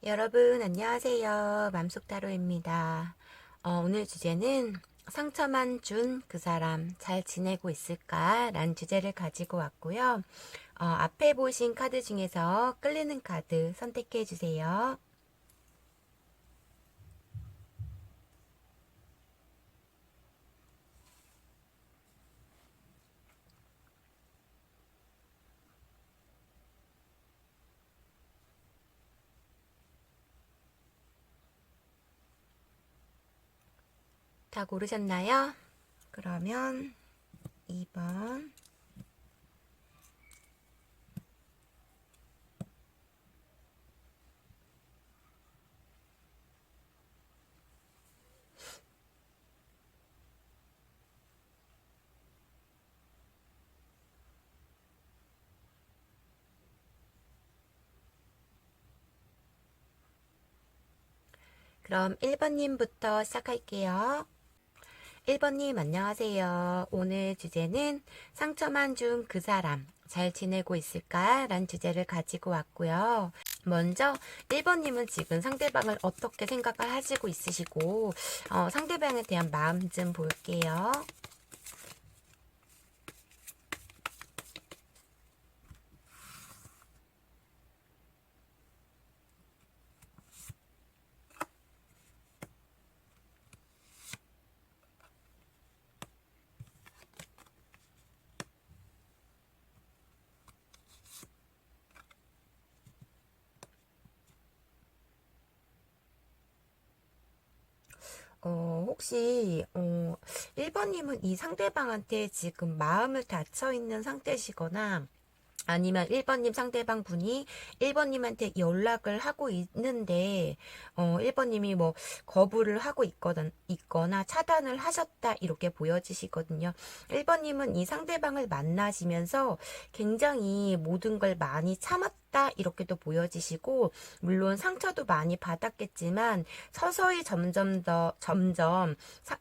여러분 안녕하세요. 맘속타로입니다. 오늘 주제는 상처만 준 그 사람 잘 지내고 있을까? 라는 주제를 가지고 왔고요. 앞에 보신 카드 중에서 끌리는 카드 선택해 주세요. 다 고르셨나요? 그러면 2번, 그럼 1번님부터 시작할게요. 1번님 안녕하세요. 오늘 주제는 상처만 준 그 사람 잘 지내고 있을까? 라는 주제를 가지고 왔고요. 먼저 1번님은 지금 상대방을 어떻게 생각을 하시고 있으시고 상대방에 대한 마음 좀 볼게요. 혹시 1번님은 이 상대방한테 지금 마음을 닫혀 있는 상태시거나 아니면 1번님 상대방 분이 1번님한테 연락을 하고 있는데 1번님이 뭐 거부를 하고 있거나 차단을 하셨다 이렇게 보여지시거든요. 1번님은 이 상대방을 만나시면서 굉장히 모든 걸 많이 참았다 이렇게도 보여지시고 물론 상처도 많이 받았겠지만 서서히 점점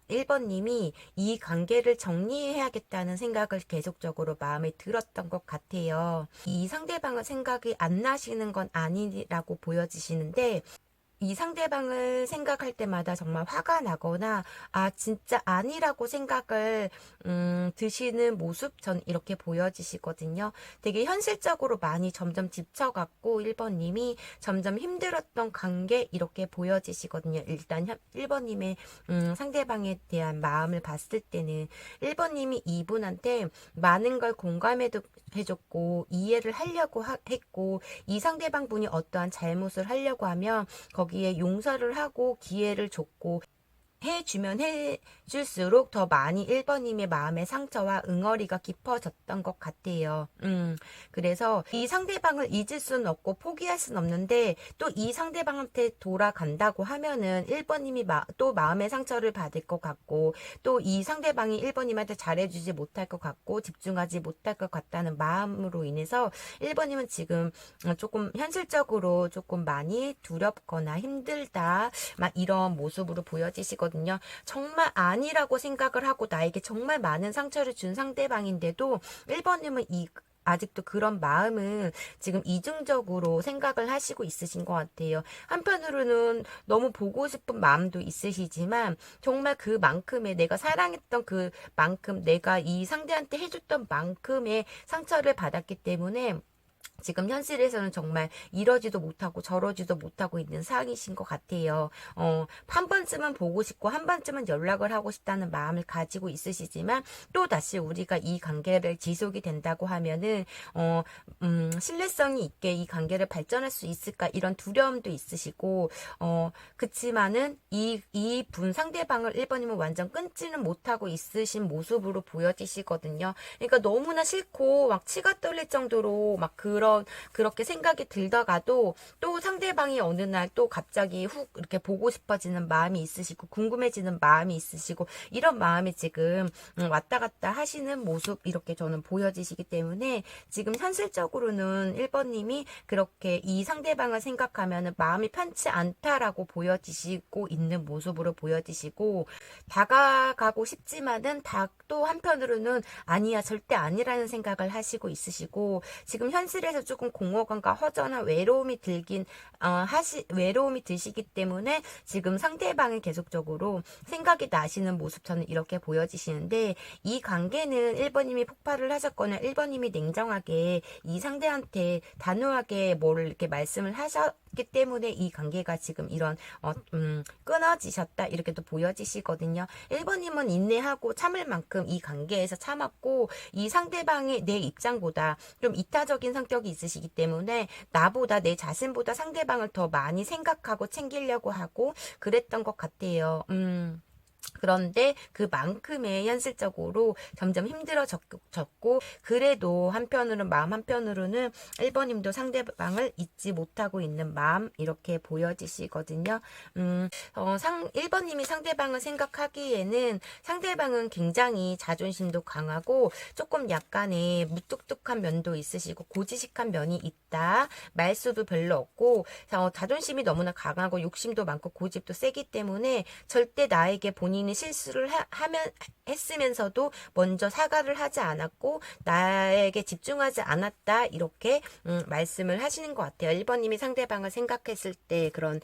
1번님이 이 관계를 정리해야겠다는 생각을 계속적으로 마음에 들었던 것 같아요. 이 상대방은 생각이 안 나시는 건 아니라고 보여지시는데 이 상대방을 생각할 때마다 정말 화가 나거나 진짜 아니라고 생각을 드시는 모습 전 이렇게 보여지시거든요. 되게 현실적으로 많이 점점 지쳐갔고 1번님이 점점 힘들었던 관계 이렇게 보여지시거든요. 일단 1번님의 상대방에 대한 마음을 봤을 때는 1번님이 이분한테 많은 걸 공감해줬고 이해를 하려고 했고 이 상대방 분이 어떠한 잘못을 하려고 하면 거기에 용서를 하고 기회를 줬고 해주면 해줄수록 더 많이 1번님의 마음의 상처와 응어리가 깊어졌던 것 같아요. 그래서 이 상대방을 잊을 수는 없고 포기할 수는 없는데 또 이 상대방한테 돌아간다고 하면은 1번님이 또 마음의 상처를 받을 것 같고 또 이 상대방이 1번님한테 잘해주지 못할 것 같고 집중하지 못할 것 같다는 마음으로 인해서 1번님은 지금 조금 현실적으로 조금 많이 두렵거나 힘들다 막 이런 모습으로 보여지시거든요. 정말 아니라고 생각을 하고 나에게 정말 많은 상처를 준 상대방인데도 1번님은 아직도 그런 마음은 지금 이중적으로 생각을 하시고 있으신 것 같아요. 한편으로는 너무 보고 싶은 마음도 있으시지만 정말 그만큼의 내가 사랑했던 그만큼 내가 이 상대한테 해줬던 만큼의 상처를 받았기 때문에 지금 현실에서는 정말 이러지도 못하고 저러지도 못하고 있는 상황이신 것 같아요. 한 번쯤은 보고 싶고 한 번쯤은 연락을 하고 싶다는 마음을 가지고 있으시지만 또 다시 우리가 이 관계를 지속이 된다고 하면은 신뢰성이 있게 이 관계를 발전할 수 있을까 이런 두려움도 있으시고 그치만은 이 분 상대방을 1번님은 완전 끊지는 못하고 있으신 모습으로 보여지시거든요. 그러니까 너무나 싫고 막 치가 떨릴 정도로 막 그렇게 생각이 들다가도 또 상대방이 어느 날 또 갑자기 훅 이렇게 보고 싶어지는 마음이 있으시고 궁금해지는 마음이 있으시고 이런 마음이 지금 왔다 갔다 하시는 모습 이렇게 저는 보여지시기 때문에 지금 현실적으로는 1번님이 그렇게 이 상대방을 생각하면 마음이 편치 않다라고 보여지시고 있는 모습으로 보여지시고 다가가고 싶지만은 또 한편으로는 아니야 절대 아니라는 생각을 하시고 있으시고 지금 현실에서 조금 공허감과 허전한 외로움이 외로움이 드시기 때문에 지금 상대방이 계속적으로 생각이 나시는 모습 저는 이렇게 보여지시는데, 이 관계는 1번님이 폭발을 하셨거나 1번님이 냉정하게 이 상대한테 단호하게 뭐를 이렇게 말씀을 하셨기 때문에 이 관계가 지금 이런 끊어지셨다 이렇게 또 보여지시거든요. 1번님은 인내하고 참을 만큼 이 관계에서 참았고, 이 상대방의 내 입장보다 좀 이타적인 성격이 있으시기 때문에 나보다 내 자신보다 상대방을 더 많이 생각하고 챙기려고 하고 그랬던 것 같아요. 그런데 그만큼의 현실적으로 점점 힘들어졌고, 그래도 마음 한편으로는 1번님도 상대방을 잊지 못하고 있는 마음 이렇게 보여지시거든요. 1번님이 상대방을 생각하기에는 상대방은 굉장히 자존심도 강하고 조금 약간의 무뚝뚝한 면도 있으시고 고지식한 면이 있다. 말수도 별로 없고 자존심이 너무나 강하고 욕심도 많고 고집도 세기 때문에 절대 나에게 본인이 실수를 했으면서도 먼저 사과를 하지 않았고 나에게 집중하지 않았다 이렇게 말씀을 하시는 것 같아요. 1번님이 상대방을 생각했을 때 그런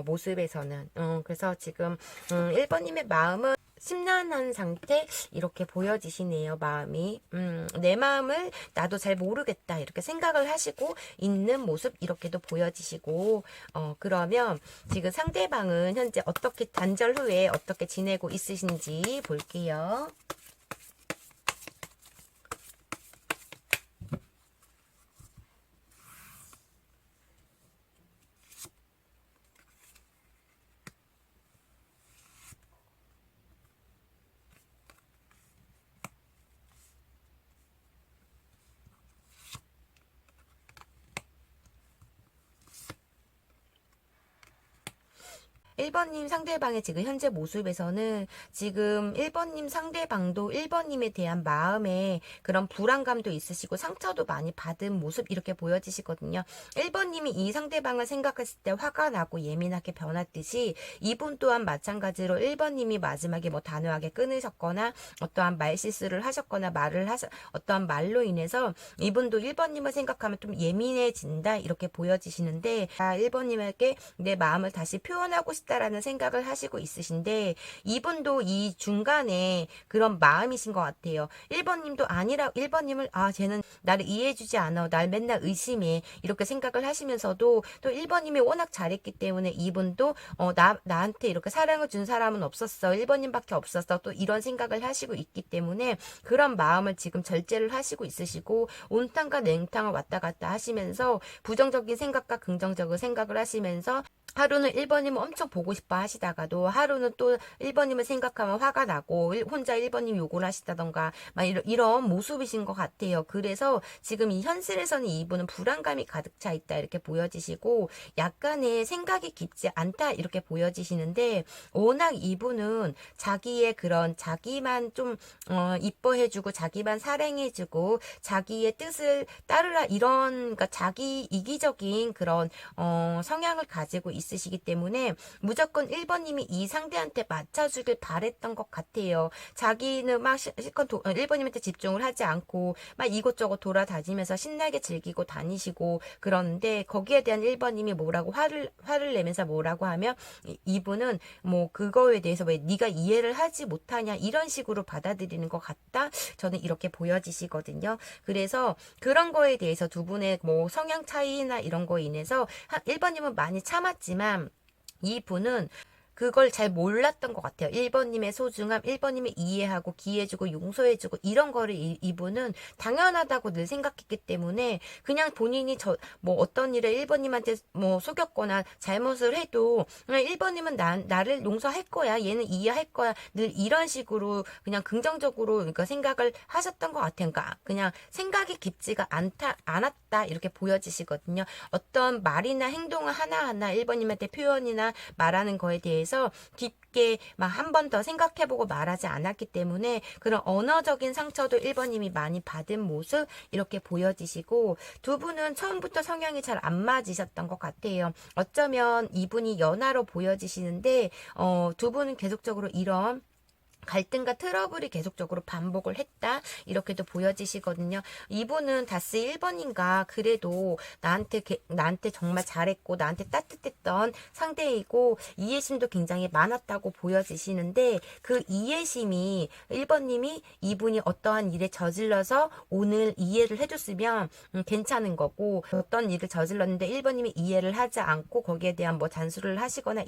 모습에서는 그래서 지금 1번님의 마음은 심란한 상태 이렇게 보여지시네요. 마음이 내 마음을 나도 잘 모르겠다 이렇게 생각을 하시고 있는 모습 이렇게도 보여지시고, 그러면 지금 상대방은 현재 어떻게 단절 후에 어떻게 지내고 있으신지 볼게요. 1번님 상대방의 지금 현재 모습에서는 지금 1번님 상대방도 1번님에 대한 마음에 그런 불안감도 있으시고 상처도 많이 받은 모습 이렇게 보여지시거든요. 1번님이 이 상대방을 생각했을 때 화가 나고 예민하게 변했듯이 이분 또한 마찬가지로 1번님이 마지막에 뭐 단호하게 끊으셨거나 어떠한 말실수를 하셨거나 어떠한 말로 인해서 이분도 1번님을 생각하면 좀 예민해진다 이렇게 보여지시는데, 1번님에게 내 마음을 다시 표현하고 싶다라는 생각을 하시고 있으신데, 이분도 이 중간에 그런 마음이신 것 같아요. 1번님을 쟤는 나를 이해해주지 않아, 날 맨날 의심해 이렇게 생각을 하시면서도 또 1번님이 워낙 잘했기 때문에 이분도 나한테 이렇게 사랑을 준 사람은 없었어, 1번님밖에 없었어, 또 이런 생각을 하시고 있기 때문에 그런 마음을 지금 절제를 하시고 있으시고, 온탕과 냉탕을 왔다 갔다 하시면서 부정적인 생각과 긍정적인 생각을 하시면서 하루는 1번님을 엄청 보고 싶어 하시다가도 하루는 또 1번님을 생각하면 화가 나고 혼자 1번님 욕을 하시다던가 막 이런 모습이신 것 같아요. 그래서 지금 이 현실에서는 이분은 불안감이 가득 차 있다 이렇게 보여지시고 약간의 생각이 깊지 않다 이렇게 보여지시는데, 워낙 이분은 자기의 그런 자기만 좀 이뻐해주고 자기만 사랑해주고 자기의 뜻을 따르라 이런, 그러니까 자기 이기적인 그런 성향을 가지고 있으시기 때문에 무조건 1번님이 이 상대한테 맞춰주길 바랬던 것 같아요. 자기는 막 실컷 1번님한테 집중을 하지 않고 막 이곳저곳 돌아다니면서 신나게 즐기고 다니시고 그러는데, 거기에 대한 1번님이 뭐라고 화를 내면서 뭐라고 하면 이분은 뭐 그거에 대해서 왜 네가 이해를 하지 못하냐 이런 식으로 받아들이는 것 같다 저는 이렇게 보여지시거든요. 그래서 그런 거에 대해서 두 분의 뭐 성향 차이나 이런 거에 인해서 1번님은 많이 참았지만 이분은 그걸 잘 몰랐던 것 같아요. 1번님의 소중함, 1번님이 이해하고 기해주고 용서해주고 이런 거를 이분은 당연하다고 늘 생각했기 때문에 그냥 본인이 뭐 어떤 일에 1번님한테 뭐 속였거나 잘못을 해도 그냥 1번님은 나를 용서할 거야, 얘는 이해할 거야, 늘 이런 식으로 그냥 긍정적으로 그러니까 생각을 하셨던 것 같아요. 그러니까 그냥 생각이 깊지가 않았다 이렇게 보여지시거든요. 어떤 말이나 행동을 하나하나 1번님한테 표현이나 말하는 거에 대해서 깊게 막 한 번 더 생각해보고 말하지 않았기 때문에 그런 언어적인 상처도 1번님이 많이 받은 모습 이렇게 보여지시고, 두 분은 처음부터 성향이 잘 안 맞으셨던 것 같아요. 어쩌면 이분이 연하로 보여지시는데 두 분은 계속적으로 이런 갈등과 트러블이 계속적으로 반복을 했다 이렇게도 보여지시거든요. 이분은 다스 1번인가 그래도 나한테 정말 잘했고 나한테 따뜻했던 상대이고 이해심도 굉장히 많았다고 보여지시는데 그 이해심이 1번님이 이분이 어떠한 일에 저질러서 오늘 이해를 해줬으면 괜찮은 거고 어떤 일을 저질렀는데 1번님이 이해를 하지 않고 거기에 대한 뭐 잔소리를 하시거나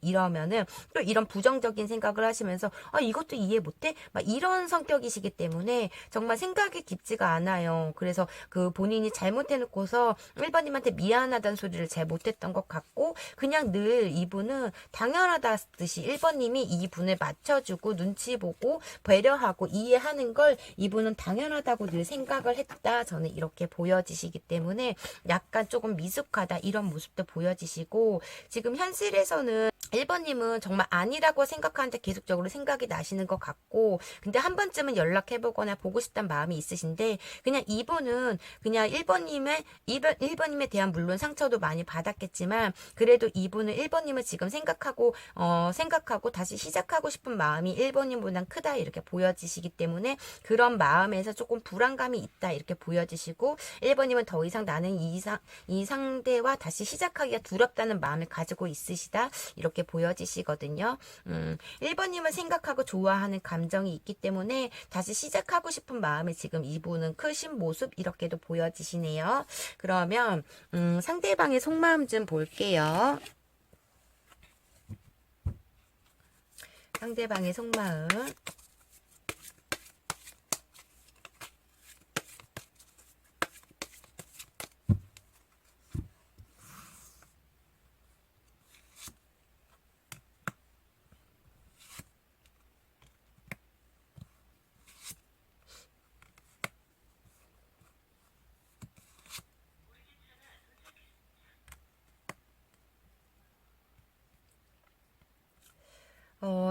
이러면은 또 이런 부정적인 생각을 하시면서 이것도 이해 못해? 막 이런 성격이시기 때문에 정말 생각이 깊지가 않아요. 그래서 그 본인이 잘못해놓고서 1번님한테 미안하다는 소리를 잘 못했던 것 같고 그냥 늘 이분은 당연하다듯이 1번님이 이분을 맞춰주고 눈치 보고 배려하고 이해하는 걸 이분은 당연하다고 늘 생각을 했다. 저는 이렇게 보여지시기 때문에 약간 조금 미숙하다 이런 모습도 보여지시고 지금 현실에서는 1번님은 정말 아니라고 생각하는데 계속적으로 생각이 나시는 것 같고 근데 한 번쯤은 연락해보거나 보고 싶다는 마음이 있으신데 그냥 이분은 그냥 1번님에 대한 물론 상처도 많이 받았겠지만 그래도 이분은 1번님을 지금 생각하고 다시 시작하고 싶은 마음이 1번님보단 크다 이렇게 보여지시기 때문에 그런 마음에서 조금 불안감이 있다 이렇게 보여지시고 1번님은 더 이상 나는 이 상대와 다시 시작하기가 두렵다는 마음을 가지고 있으시다 이렇게 보여지시거든요. 1번님을 생각하고 좋아하는 감정이 있기 때문에 다시 시작하고 싶은 마음이 지금 이분은 크신 모습 이렇게도 보여지시네요. 그러면 상대방의 속마음 좀 볼게요. 상대방의 속마음.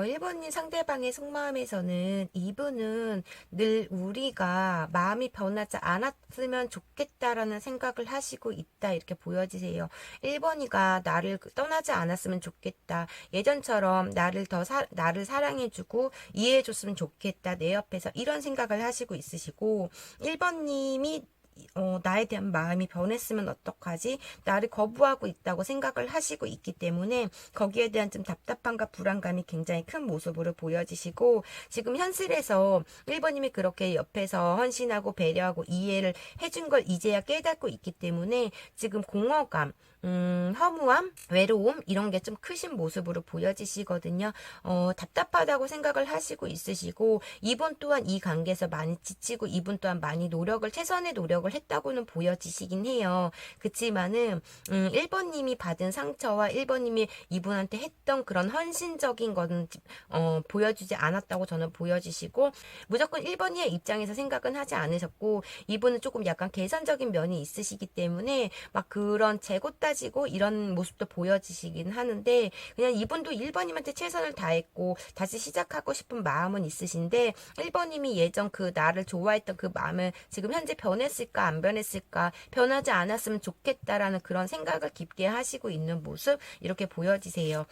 일본인 상대방의 속마음에서는 이분은 늘 우리가 마음이 변하지 않았으면 좋겠다라는 생각을 하시고 있다 이렇게 보여지세요. 1번이가 나를 떠나지 않았으면 좋겠다. 예전처럼 나를 사랑해주고 이해해줬으면 좋겠다. 내 옆에서 이런 생각을 하시고 있으시고 1번님이 나에 대한 마음이 변했으면 어떡하지? 나를 거부하고 있다고 생각을 하시고 있기 때문에 거기에 대한 좀 답답함과 불안감이 굉장히 큰 모습으로 보여지시고 지금 현실에서 1번님이 그렇게 옆에서 헌신하고 배려하고 이해를 해준 걸 이제야 깨닫고 있기 때문에 지금 공허감 허무함, 외로움 이런 게 좀 크신 모습으로 보여지시거든요. 답답하다고 생각을 하시고 있으시고 이분 또한 이 관계에서 많이 지치고 이분 또한 많이 최선의 노력을 했다고는 보여지시긴 해요. 그치만은 1번님이 받은 상처와 1번님이 이분한테 했던 그런 헌신적인 거는 보여주지 않았다고 저는 보여지시고 무조건 1번이의 입장에서 생각은 하지 않으셨고 이분은 조금 약간 계산적인 면이 있으시기 때문에 막 그런 재고 따지고 이런 모습도 보여지시긴 하는데 그냥 이분도 1번님한테 최선을 다했고 다시 시작하고 싶은 마음은 있으신데 1번님이 예전 그 나를 좋아했던 그 마음을 지금 현재 변했을까 안 변했을까 변하지 않았으면 좋겠다라는 그런 생각을 깊게 하시고 있는 모습 이렇게 보여지세요.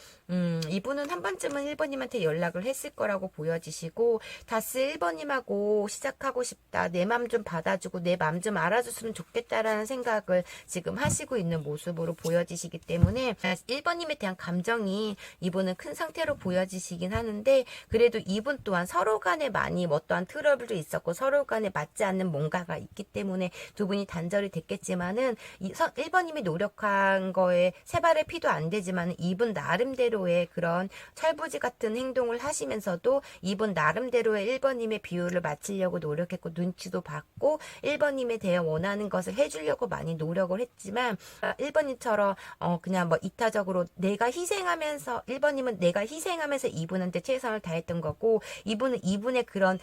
이분은 한 번쯤은 1번님한테 연락을 했을 거라고 보여지시고 다스 1번님하고 시작하고 싶다. 내 맘 좀 받아주고 내 맘 좀 알아줬으면 좋겠다라는 생각을 지금 하시고 있는 모습으로 보여지시기 때문에 1번님에 대한 감정이 이분은 큰 상태로 보여지시긴 하는데 그래도 이분 또한 서로 간에 많이 어떠한 트러블도 있었고 서로 간에 맞지 않는 뭔가가 있기 때문에 두 분이 단절이 됐겠지만은 1번님이 노력한 거에 세 발의 피도 안 되지만 이분 나름대로의 그런 철부지 같은 행동을 하시면서도 이분 나름대로의 1번님의 비율을 맞추려고 노력했고 눈치도 봤고 1번님에 대해 원하는 것을 해주려고 많이 노력을 했지만 1번님처럼 그냥 뭐 이타적으로 내가 희생하면서 1번님은 내가 희생하면서 이분한테 최선을 다했던 거고 이분은 이분의 그런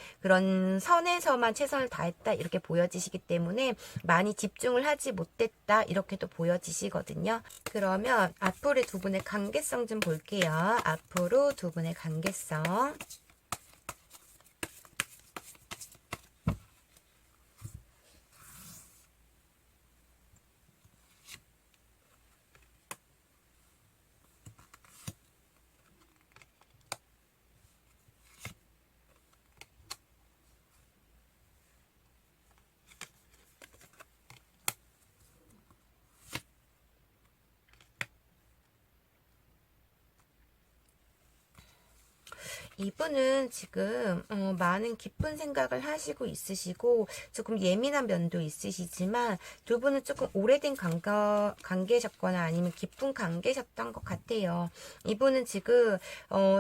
선에서만 최선을 다했다 이렇게 보여지시기 때문에 많이 집중을 하지 못했다 이렇게도 보여지시거든요. 그러면 앞으로의 두 분의 관계성 좀 볼게요. 앞으로 두 분의 관계성. 이분은 지금 많은 깊은 생각을 하시고 있으시고 조금 예민한 면도 있으시지만 두 분은 조금 오래된 관계셨거나 아니면 깊은 관계셨던 것 같아요. 이분은 지금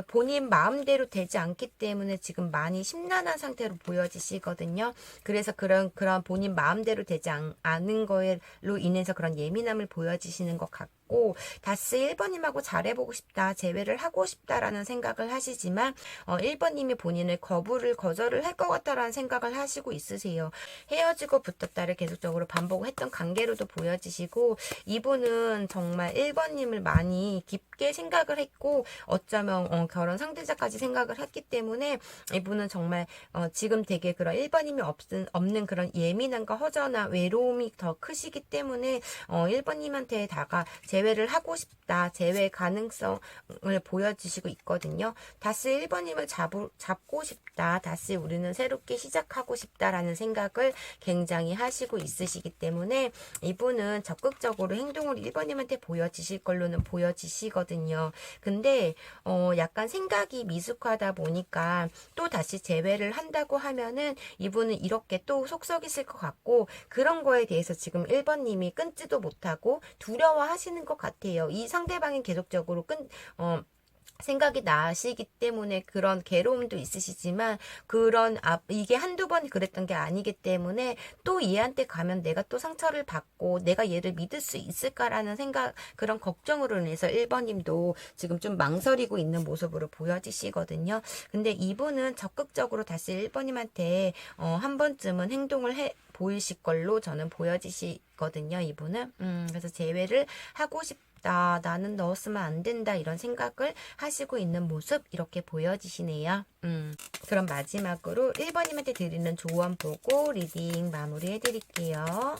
본인 마음대로 되지 않기 때문에 지금 많이 심란한 상태로 보여지시거든요. 그래서 그런 본인 마음대로 되지 않은 거로 인해서 그런 예민함을 보여지시는 것 같고, 다스 1번님하고 잘해보고 싶다, 재회를 하고 싶다라는 생각을 하시지만 1번님이 본인을 거절을 할 것 같다라는 생각을 하시고 있으세요. 헤어지고 붙었다를 계속적으로 반복했던 관계로도 보여지시고, 이분은 정말 1번님을 많이 깊게 생각을 했고 어쩌면 결혼 상대자까지 생각을 했기 때문에 이분은 정말 지금 되게 그런 1번님이 없는 그런 예민함과 허전한 외로움이 더 크시기 때문에 1번님한테 재회를 하고 싶다, 재회 가능성을 보여주시고 있거든요. 다시 1번님을 잡고 싶다, 다시 우리는 새롭게 시작하고 싶다라는 생각을 굉장히 하시고 있으시기 때문에 이분은 적극적으로 행동을 1번님한테 보여지실 걸로는 보여지시거든요. 근데 약간 생각이 미숙하다 보니까 또 다시 재회를 한다고 하면은 이분은 이렇게 또 속썩이실 것 같고, 그런 거에 대해서 지금 1번님이 끊지도 못하고 두려워하시는 것 같아요. 이 상대방이 계속적으로 생각이 나시기 때문에 그런 괴로움도 있으시지만, 이게 한두 번 그랬던 게 아니기 때문에 또 얘한테 가면 내가 또 상처를 받고 내가 얘를 믿을 수 있을까라는 그런 걱정으로 인해서 1번님도 지금 좀 망설이고 있는 모습으로 보여지시거든요. 근데 이분은 적극적으로 다시 1번님한테 한 번쯤은 행동을 보이실 걸로 저는 보여지시거든요, 이분은. 그래서 재회를 하고 나는 넣었으면 안 된다, 이런 생각을 하시고 있는 모습, 이렇게 보여지시네요. 그럼 마지막으로 1번님한테 드리는 조언 보고 리딩 마무리해 드릴게요.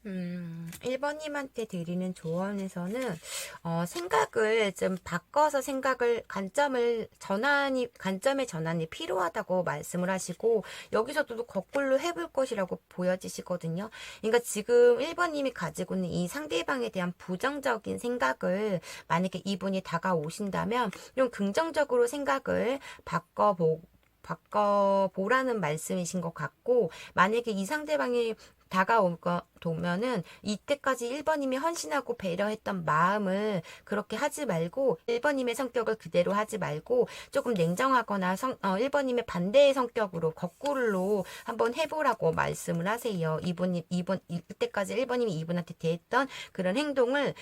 음, 1번님한테 드리는 조언에서는 생각을 좀 바꿔서 관점의 전환이 필요하다고 말씀을 하시고, 여기서도 거꾸로 해볼 것이라고 보여지시거든요. 그러니까 지금 1번님이 가지고 있는 이 상대방에 대한 부정적인 생각을 만약에 이분이 다가오신다면 좀 긍정적으로 생각을 바꿔보라는 말씀이신 것 같고, 만약에 이 상대방이 다가오면은 이때까지 1번님이 헌신하고 배려했던 마음을 그렇게 하지 말고, 1번님의 성격을 그대로 하지 말고 조금 냉정하거나 1번님의 반대의 성격으로 거꾸로 한번 해보라고 말씀을 하세요. 이때까지 1번님이 이분한테 대했던 그런 행동을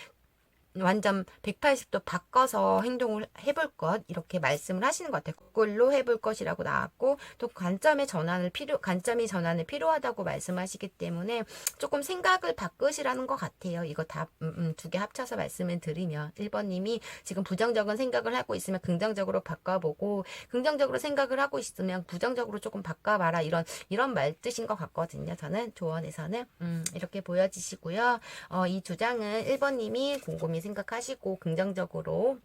완전 180도 바꿔서 행동을 해볼 것, 이렇게 말씀을 하시는 것 같아요. 그걸로 해볼 것이라고 나왔고, 또 관점이 전환을 필요하다고 말씀하시기 때문에 조금 생각을 바꾸시라는 것 같아요. 이거 다 두 개 합쳐서 말씀을 드리면 1번님이 지금 부정적인 생각을 하고 있으면 긍정적으로 바꿔보고, 긍정적으로 생각을 하고 있으면 부정적으로 조금 바꿔봐라, 이런 말 뜻인 것 같거든요. 저는 조언에서는 이렇게 보여지시고요. 이 주장은 1번님이 곰곰이 생각하시고 긍정적으로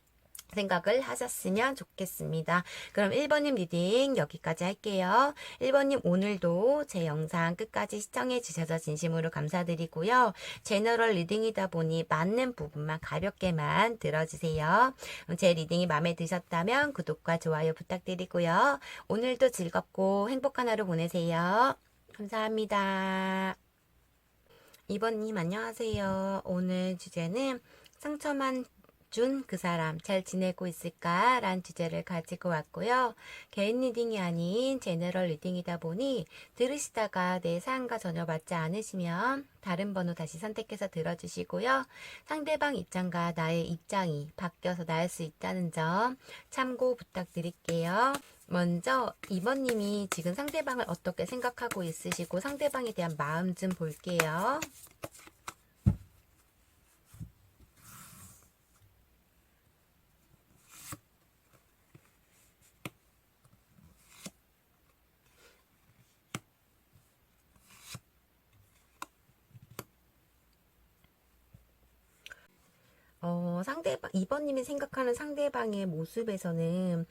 생각을 하셨으면 좋겠습니다. 그럼 1번님 리딩 여기까지 할게요. 1번님 오늘도 제 영상 끝까지 시청해 주셔서 진심으로 감사드리고요. 제너럴 리딩이다 보니 맞는 부분만 가볍게만 들어주세요. 제 리딩이 마음에 드셨다면 구독과 좋아요 부탁드리고요. 오늘도 즐겁고 행복한 하루 보내세요. 감사합니다. 2번님 안녕하세요. 오늘 주제는 상처만 준 그 사람 잘 지내고 있을까? 라는 주제를 가지고 왔고요. 개인 리딩이 아닌 제너럴 리딩이다 보니 들으시다가 내 사연과 전혀 맞지 않으시면 다른 번호 다시 선택해서 들어주시고요. 상대방 입장과 나의 입장이 바뀌어서 나을 수 있다는 점 참고 부탁드릴게요. 먼저 2번님이 지금 상대방을 어떻게 생각하고 있으시고 상대방에 대한 마음 좀 볼게요. 상대방, 2번님이 생각하는 상대방의 모습에서는,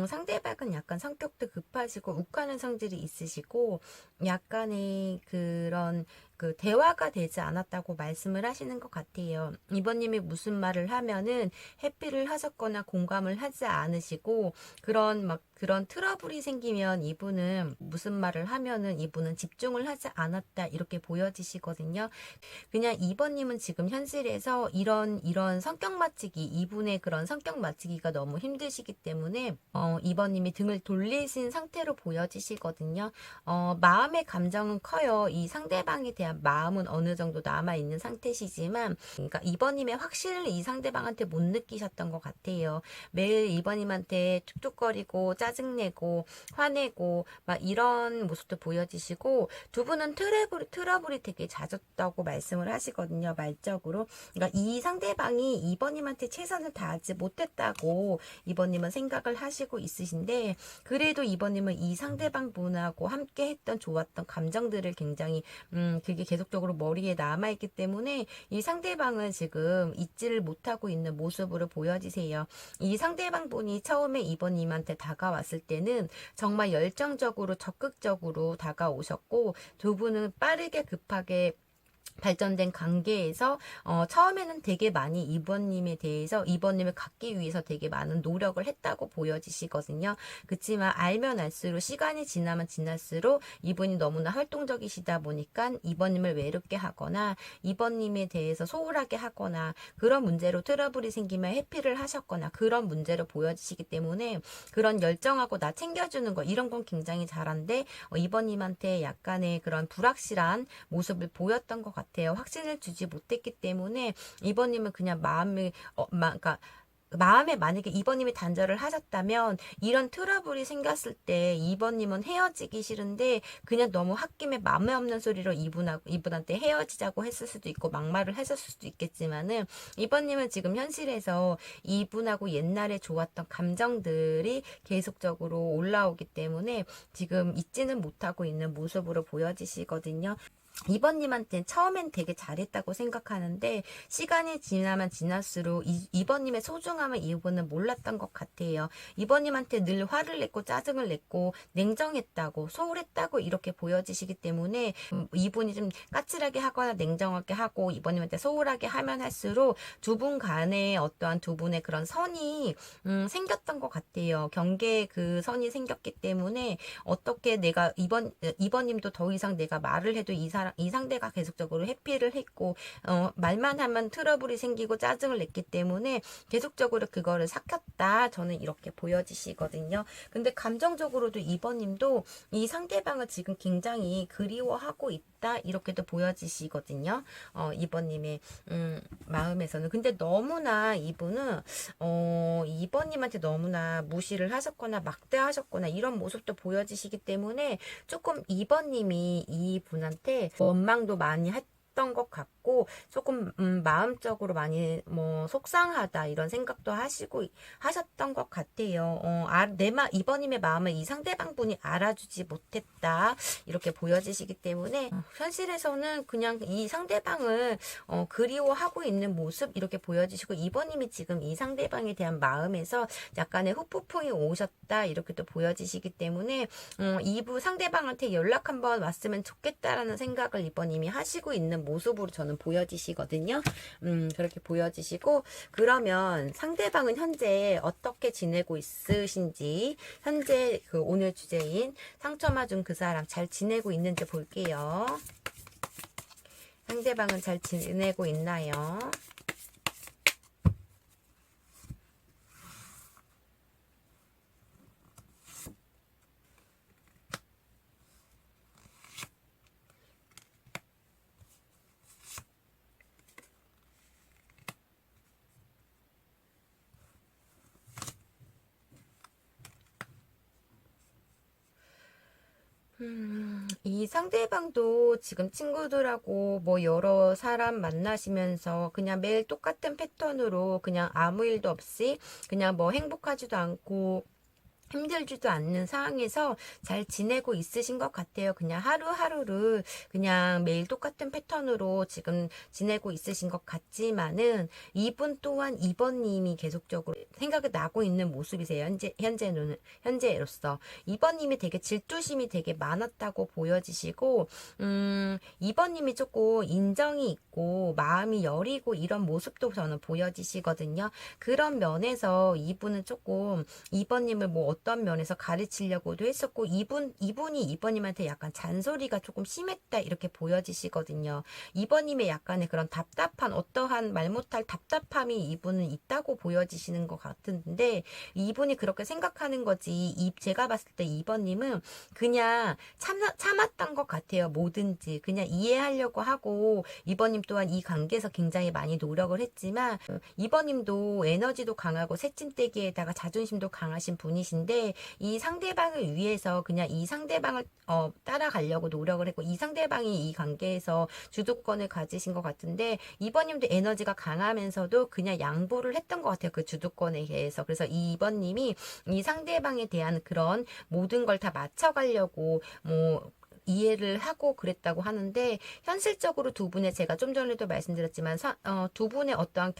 상대방은 약간 성격도 급하시고, 욱하는 성질이 있으시고, 약간의 그런, 그, 대화가 되지 않았다고 말씀을 하시는 것 같아요. 2번님이 무슨 말을 하면은, 해피를 하셨거나 공감을 하지 않으시고, 그런 트러블이 생기면 이분은 무슨 말을 하면은 이분은 집중을 하지 않았다, 이렇게 보여지시거든요. 그냥 2번님은 지금 현실에서 이런 성격 맞추기, 이분의 그런 성격 맞추기가 너무 힘드시기 때문에 2번님이 등을 돌리신 상태로 보여지시거든요. 마음의 감정은 커요. 이 상대방에 대한 마음은 어느 정도 남아있는 상태시지만, 그러니까 2번님의 확신을 이 상대방한테 못 느끼셨던 것 같아요. 매일 2번님한테 툭툭거리고 짜증내고 화내고 막 이런 모습도 보여지시고, 두 분은 트러블이 되게 잦았다고 말씀을 하시거든요. 말적으로. 그러니까 이 상대방이 2번님한테 최선을 다하지 못했다고 2번님은 생각을 하시고 있으신데, 그래도 2번님은 이 상대방 분하고 함께 했던 좋았던 감정들을 굉장히 그게 계속적으로 머리에 남아있기 때문에 이 상대방은 지금 잊지를 못하고 있는 모습으로 보여지세요. 이 상대방 분이 처음에 2번님한테 다가왔을 때는 정말 열정적으로 적극적으로 다가오셨고, 두 분은 빠르게 급하게 발전된 관계에서 처음에는 되게 많이 2번님을 갖기 위해서 되게 많은 노력을 했다고 보여지시거든요. 그렇지만 알면 알수록, 시간이 지나면 지날수록 이분이 너무나 활동적이시다 보니까 2번님을 외롭게 하거나 2번님에 대해서 소홀하게 하거나, 그런 문제로 트러블이 생기면 회피를 하셨거나, 그런 문제로 보여지시기 때문에 그런 열정하고 나 챙겨주는 거, 이런 건 굉장히 잘한데 2번님한테 약간의 그런 불확실한 모습을 보였던 것 같아요. 확신을 주지 못했기 때문에 2번님은 그냥 그러니까 마음에 만약에 2번님이 단절을 하셨다면, 이런 트러블이 생겼을 때 2번님은 헤어지기 싫은데 그냥 너무 홧김에 맘에 없는 소리로 이분한테 헤어지자고 했을 수도 있고 막말을 했을 수도 있겠지만은, 2번님은 지금 현실에서 이분하고 옛날에 좋았던 감정들이 계속적으로 올라오기 때문에 지금 잊지는 못하고 있는 모습으로 보여지시거든요. 2번님한테 처음엔 되게 잘했다고 생각하는데, 시간이 지나면 지날수록 2번님의 소중함을 이분은 몰랐던 것 같아요. 2번님한테 늘 화를 냈고 짜증을 냈고 냉정했다고, 소홀했다고 이렇게 보여지시기 때문에 이분이 좀 까칠하게 하거나 냉정하게 하고 2번님한테 소홀하게 하면 할수록 두 분 간에 어떠한 두 분의 그런 선이 생겼던 것 같아요. 경계에 그 선이 생겼기 때문에 어떻게 내가 2번님도 더 이상 내가 말을 해도 이 상대가 계속적으로 회피를 했고, 말만 하면 트러블이 생기고 짜증을 냈기 때문에 계속적으로 그거를 삭혔다, 저는 이렇게 보여지시거든요. 근데 감정적으로도 2번님도 이 상대방을 지금 굉장히 그리워하고 있다, 이렇게도 보여지시거든요. 2번님의 마음에서는. 근데 너무나 이분은 2번님한테 너무나 무시를 하셨거나 막대하셨거나 이런 모습도 보여지시기 때문에 조금 2번님이 이분한테 원망도 많이 했던 것 같고, 조금 마음적으로 많이 속상하다, 이런 생각도 하셨던 것 같아요. 2번님의 마음을 이 상대방 분이 알아주지 못했다, 이렇게 보여지시기 때문에 현실에서는 그냥 이 상대방을 그리워하고 있는 모습, 이렇게 보여지시고, 2번님이 지금 이 상대방에 대한 마음에서 약간의 후폭풍이 오셨다, 이렇게 또 보여지시기 때문에 상대방한테 연락 한번 왔으면 좋겠다라는 생각을 2번님이 하시고 있는 모습으로 저는 보여지시거든요. 그렇게 보여지시고, 그러면 상대방은 현재 어떻게 지내고 있으신지, 현재 그 오늘 주제인 상처마 준 그 사람 잘 지내고 있는지 볼게요. 상대방은 잘 지내고 있나요? 이 상대방도 지금 친구들하고 여러 사람 만나시면서 그냥 매일 똑같은 패턴으로 그냥 아무 일도 없이 그냥 행복하지도 않고 힘들지도 않는 상황에서 잘 지내고 있으신 것 같아요. 그냥 하루하루를 그냥 매일 똑같은 패턴으로 지금 지내고 있으신 것 같지만은 이분 또한 이번님이 계속적으로 생각이 나고 있는 모습이세요. 현재로서 이번님이 되게 질투심이 되게 많았다고 보여지시고, 이번님이 조금 인정이 있고 마음이 여리고 이런 모습도 저는 보여지시거든요. 그런 면에서 이분은 조금 이번님을 뭐 어떤 면에서 가르치려고도 했었고, 이분이 이번님한테 약간 잔소리가 조금 심했다 이렇게 보여지시거든요. 이번님의 약간의 그런 답답한, 어떠한 말 못할 답답함이 이분은 있다고 보여지시는 것 같은데, 이분이 그렇게 생각하는 거지. 제가 봤을 때 이번님은 그냥 참았던 것 같아요. 뭐든지 그냥 이해하려고 하고, 이번님 또한 이 관계에서 굉장히 많이 노력을 했지만, 이번님도 에너지도 강하고 새침대기에다가 자존심도 강하신 분이신데, 이 상대방을 위해서 그냥 이 상대방을 따라가려고 노력을 했고, 이 상대방이 이 관계에서 주도권을 가지신 것 같은데, 이번님도 에너지가 강하면서도 그냥 양보를 했던 것 같아요. 그 주도권에 대해서. 그래서 이번님이 이 상대방에 대한 그런 모든 걸 다 맞춰가려고 뭐 이해를 하고 그랬다고 하는데, 현실적으로 두 분의, 제가 좀 전에도 말씀드렸지만 두 분의 어떠한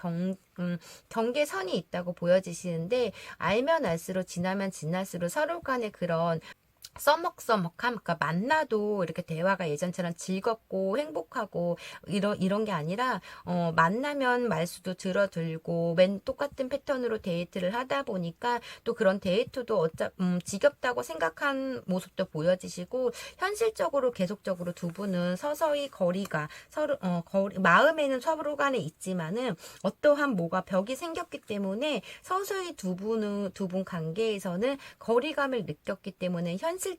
경계선이 있다고 보여지시는데, 알면 알수록 지나면 지날수록 서로 간의 그런 써먹써먹함, 그러니까 만나도 이렇게 대화가 예전처럼 즐겁고 행복하고 이런 게 아니라, 만나면 말수도 줄어들고 맨 똑같은 패턴으로 데이트를 하다 보니까 또 그런 데이트도 지겹다고 생각한 모습도 보여지시고, 현실적으로 계속적으로 두 분은 서서히 거리가 서로 마음에는 서로 간에 있지만은 어떠한 뭐가 벽이 생겼기 때문에 서서히 두 분 관계에서는 거리감을 느꼈기 때문에 현실적으로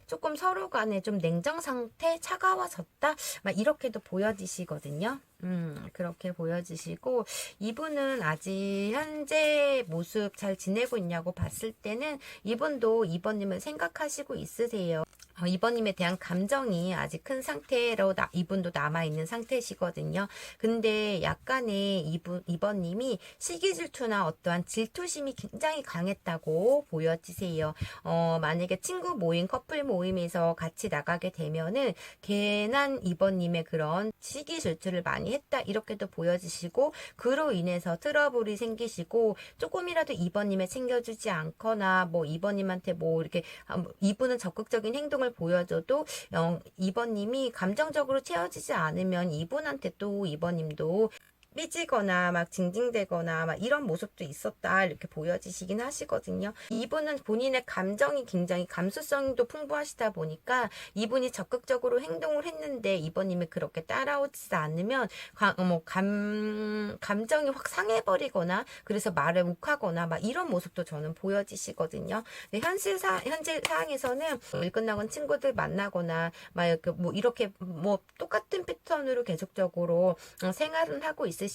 조금 서로 간에 좀 냉정 상태, 차가워졌다, 막 이렇게도 보여지시거든요. 그렇게 보여지시고, 이분은 아직 현재 모습 잘 지내고 있냐고 봤을 때는 이분도 이번님을 생각하시고 있으세요. 이번님에 대한 감정이 아직 큰 상태로 이분도 남아있는 상태시거든요. 근데 약간의 이번님이 시기 질투나 어떠한 질투심이 굉장히 강했다고 보여지세요. 만약에 친구 모임, 커플 모임에서 같이 나가게 되면은 괜한 이번님의 그런 시기 질투를 많이 했다 이렇게도 보여지시고, 그로 인해서 트러블이 생기시고, 조금이라도 이번님을 챙겨주지 않거나 뭐 이번님한테 뭐 이렇게 이분은 적극적인 행동을 보여줘도 이번님이 감정적으로 채워지지 않으면 이분한테 또 이번님도 삐지거나 막 징징대거나 막 이런 모습도 있었다 이렇게 보여지시긴 하시거든요. 이분은 본인의 감정이 굉장히 감수성도 풍부하시다 보니까 이분이 적극적으로 행동을 했는데 이번님이 그렇게 따라오지 않으면 감정이 확 상해버리거나, 그래서 말을 욱하거나 막 이런 모습도 저는 보여지시거든요. 근데 현재 상황에서는 일 끝나고 친구들 만나거나 막 이렇게 뭐 똑같은 패턴으로 계속적으로 생활은 하고 있으시지만,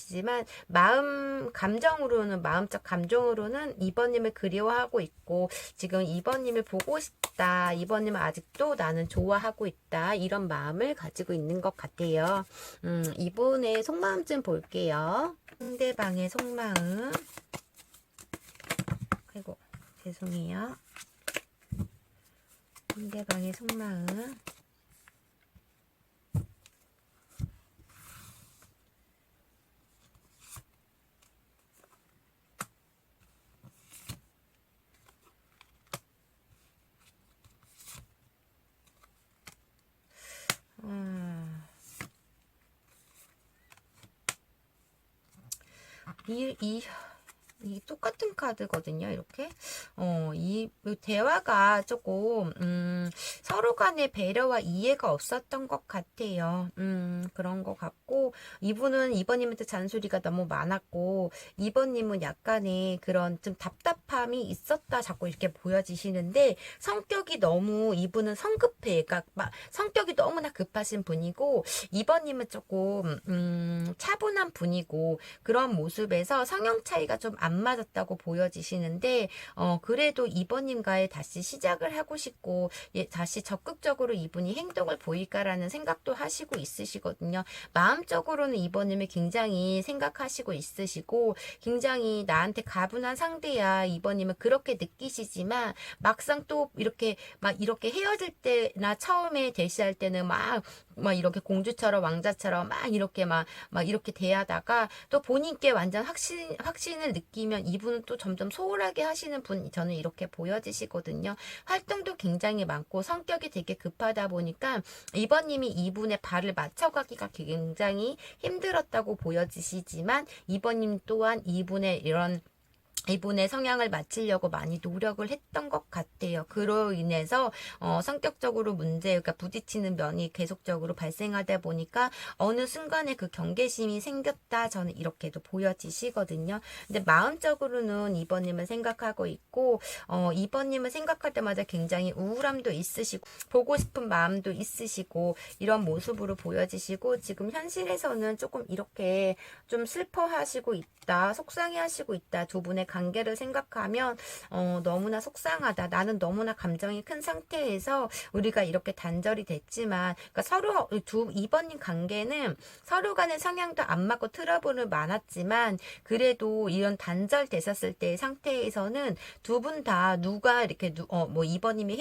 마음적 감정으로는 이번님을 그리워하고 있고, 지금 이번님을 보고 싶다, 이번님을 아직도 나는 좋아하고 있다, 이런 마음을 가지고 있는 것 같아요. 이분의 속마음 좀 볼게요. 상대방의 속마음. 아이고, 죄송해요. 상대방의 속마음. 이 똑같은 카드거든요. 이렇게 이 대화가 조금 서로 간의 배려와 이해가 없었던 것 같아요. 그런 것 같고, 이번님한테 잔소리가 너무 많았고, 이번님은 약간의 그런 좀 답답함이 있었다 자꾸 이렇게 보여지시는데, 이분은 성급해. 그러니까 막 성격이 너무나 급하신 분이고, 이번님은 조금 차분한 분이고, 그런 모습에서 성향 차이가 좀 안 안 맞았다고 보여지시는데 그래도 이번님과의 다시 시작을 하고 싶고 다시 적극적으로 이분이 행동을 보일까라는 생각도 하시고 있으시거든요. 마음적으로는 이번님을 굉장히 생각하시고 있으시고 굉장히 나한테 가분한 상대야 이번님은 그렇게 느끼시지만 막상 또 이렇게 헤어질 때나 처음에 대시할 때는 막 이렇게 공주처럼 왕자처럼 막 이렇게 대하다가 또 본인께 완전 확신을 느끼면 이분은 또 점점 소홀하게 하시는 분 저는 이렇게 보여지시거든요. 활동도 굉장히 많고 성격이 되게 급하다 보니까 이번님이 이분의 발을 맞춰가기가 굉장히 힘들었다고 보여지시지만 이번님 또한 이분의 성향을 맞추려고 많이 노력을 했던 것 같아요. 그로 인해서 성격적으로 그러니까 부딪히는 면이 계속적으로 발생하다 보니까 어느 순간에 그 경계심이 생겼다 저는 이렇게도 보여지시거든요. 근데 마음적으로는 이번님을 생각하고 있고 2번님을 생각할 때마다 굉장히 우울함도 있으시고 보고 싶은 마음도 있으시고 이런 모습으로 보여지시고 지금 현실에서는 조금 이렇게 좀 슬퍼하시고 있다, 속상해하시고 있다. 두 분의 관계를 생각하면 너무나 속상하다. 나는 너무나 감정이 큰 상태에서 우리가 이렇게 단절이 됐지만 그러니까 서로 2번님 관계는 서로 간의 성향도 안 맞고 트러블은 많았지만 그래도 이런 단절됐었을 때의 상태에서는 두 분 다 누가 이렇게 2번님이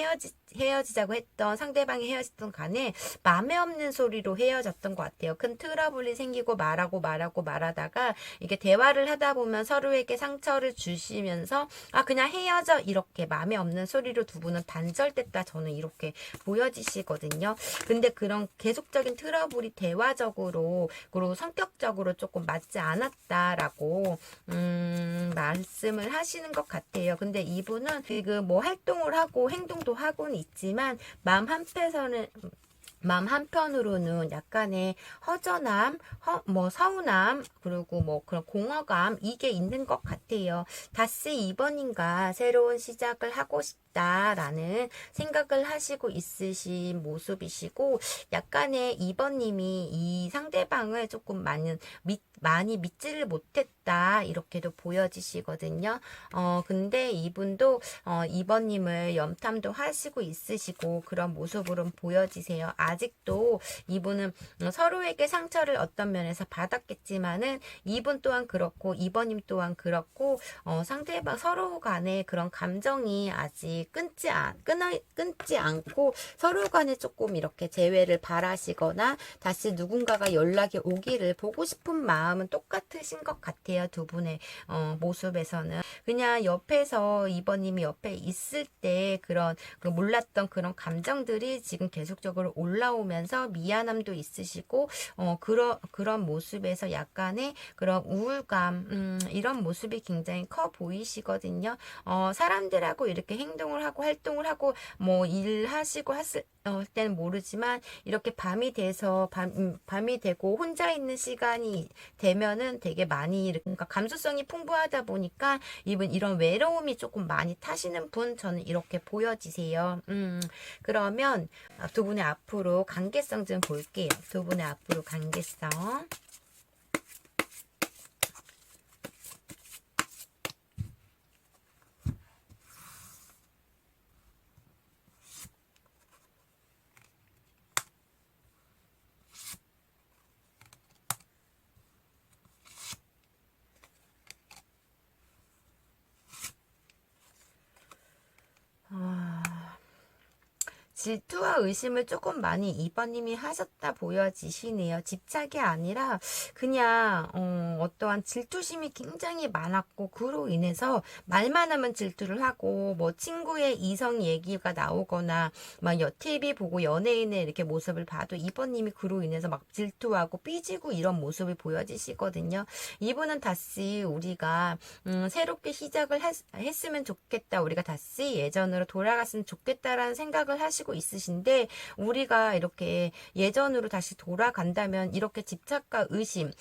헤어지자고 했던 상대방이 헤어졌던 간에 마음에 없는 소리로 헤어졌던 것 같아요. 큰 트러블이 생기고 말하다가 이게 대화를 하다 보면 서로에게 상처를 주시면서 그냥 헤어져 이렇게 마음에 없는 소리로 두 분은 단절됐다 저는 이렇게 보여지시거든요. 근데 그런 계속적인 트러블이 대화적으로 그리고 성격적으로 조금 맞지 않았다라고 말씀을 하시는 것 같아요. 근데 이분은 지금 뭐 활동을 하고 행동도 하고는 있지만 마음 한편으로는 약간의 허전함, 서운함, 그리고 그런 공허감, 이게 있는 것 같아요. 다시 2번인가 새로운 시작을 하고 싶다라는 생각을 하시고 있으신 모습이시고, 약간의 2번님이 이 상대방을 조금 많이 믿지를 못했다, 이렇게도 보여지시거든요. 근데 이분도 2번님을 염탐도 하시고 있으시고, 그런 모습으로 보여지세요. 아직도 이분은 서로에게 상처를 어떤 면에서 받았겠지만은 이분 또한 그렇고 2번님 또한 그렇고 상대방 서로 간에 그런 감정이 아직 끊지 않고 서로 간에 조금 이렇게 재회를 바라시거나 다시 누군가가 연락이 오기를 보고 싶은 마음은 똑같으신 것 같아요. 두 분의 모습에서는 그냥 옆에서 2번님이 옆에 있을 때 그런 몰랐던 그런 감정들이 지금 계속적으로 올라오면서 미안함도 있으시고 그런 모습에서 약간의 그런 우울감 이런 모습이 굉장히 커 보이시거든요. 사람들하고 이렇게 행동을 하고 활동을 하고 일하시고 했을 때는 모르지만 이렇게 밤이 되고 혼자 있는 시간이 되면은 되게 많이 그러니까 감수성이 풍부하다 보니까 이런 외로움이 조금 많이 타시는 분 저는 이렇게 보여지세요. 그러면 두 분의 앞으로 관계성 좀 볼게요. 두 분의 앞으로 관계성. 질투와 의심을 조금 많이 2번님이 하셨다 보여지시네요. 집착이 아니라 그냥 어떠한 질투심이 굉장히 많았고 그로 인해서 말만 하면 질투를 하고 친구의 이성 얘기가 나오거나 TV 보고 연예인의 이렇게 모습을 봐도 2번님이 그로 인해서 질투하고 삐지고 이런 모습을 보여지시거든요. 이분은 다시 우리가 새롭게 시작을 했으면 좋겠다. 우리가 다시 예전으로 돌아갔으면 좋겠다라는 생각을 하시고 있으신데 우리가 이렇게 예전으로 다시 돌아간다면 이렇게 집착과 의심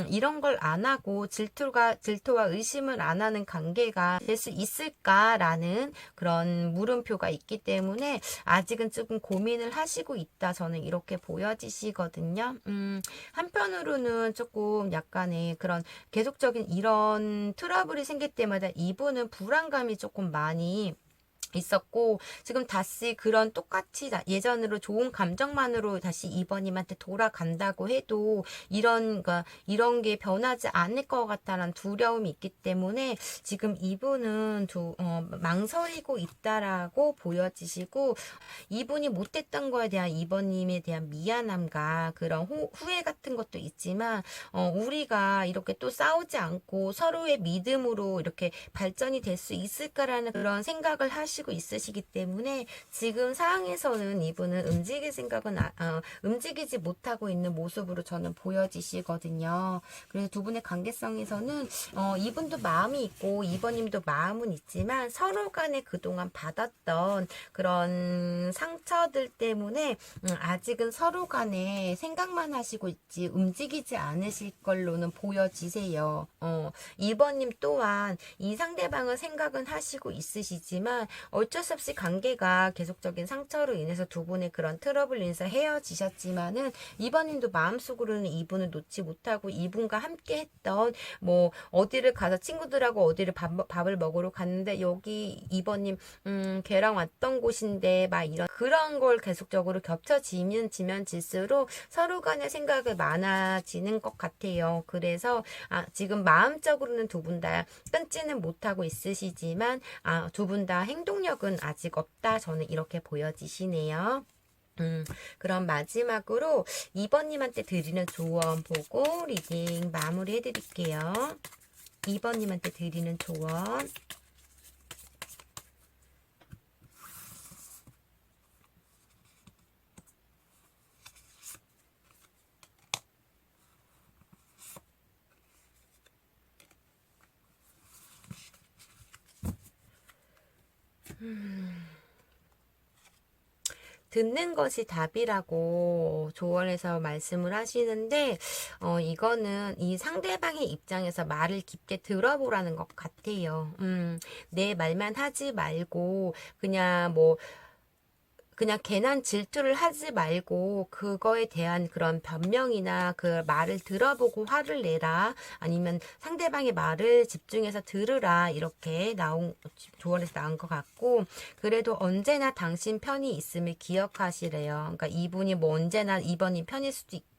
이런 걸 안 하고 질투와 의심을 안 하는 관계가 될 수 있을까라는 그런 물음표가 있기 때문에 아직은 조금 고민을 하시고 있다. 저는 이렇게 보여지시거든요. 한편으로는 조금 약간의 그런 계속적인 이런 트러블이 생길 때마다 이분은 불안감이 조금 많이 있었고 지금 다시 그런 똑같이 예전으로 좋은 감정만으로 다시 이번님한테 돌아간다고 해도 이런 게 변하지 않을 것 같다는 두려움이 있기 때문에 지금 이분은 망설이고 있다라고 보여지시고 이분이 못했던 거에 대한 이번님에 대한 미안함과 그런 후회 같은 것도 있지만 우리가 이렇게 또 싸우지 않고 서로의 믿음으로 이렇게 발전이 될 수 있을까라는 그런 생각을 하시고 있으시기 때문에 지금 상황에서는 이분은 움직이지 못하고 있는 모습으로 저는 보여지시거든요. 그래서 두 분의 관계성에서는 이분도 마음이 있고 이번님도 마음은 있지만 서로 간에 그동안 받았던 그런 상처들 때문에 아직은 서로 간에 생각만 하시고 있지 움직이지 않으실 걸로는 보여지세요. 이번님 또한 이 상대방을 생각은 하시고 있으시지만 어쩔 수 없이 관계가 계속적인 상처로 인해서 두 분의 그런 트러블로 인해서 헤어지셨지만은 이번님도 마음속으로는 이분을 놓지 못하고 이분과 함께 했던 뭐 어디를 가서 친구들하고 어디를 밥을 먹으러 갔는데 여기 이번님 걔랑 왔던 곳인데 막 이런 그런 걸 계속적으로 겹쳐지면 질수록 서로 간의 생각이 많아지는 것 같아요. 그래서 지금 마음적으로는 두 분 다 끊지는 못하고 있으시지만 두 분 다 행동력은 아직 없다. 저는 이렇게 보여지시네요. 그럼 마지막으로 2번님한테 드리는 조언 보고 리딩 마무리 해드릴게요. 2번님한테 드리는 조언. 듣는 것이 답이라고 조언해서 말씀을 하시는데 이거는 이 상대방의 입장에서 말을 깊게 들어보라는 것 같아요. 내 말만 하지 말고 그냥 괜한 질투를 하지 말고 그거에 대한 그런 변명이나 그 말을 들어보고 화를 내라. 아니면 상대방의 말을 집중해서 들으라. 이렇게 조언에서 나온 것 같고 그래도 언제나 당신 편이 있음을 기억하시래요. 그러니까 이분이 뭐 언제나 이번님 편일 수도 있고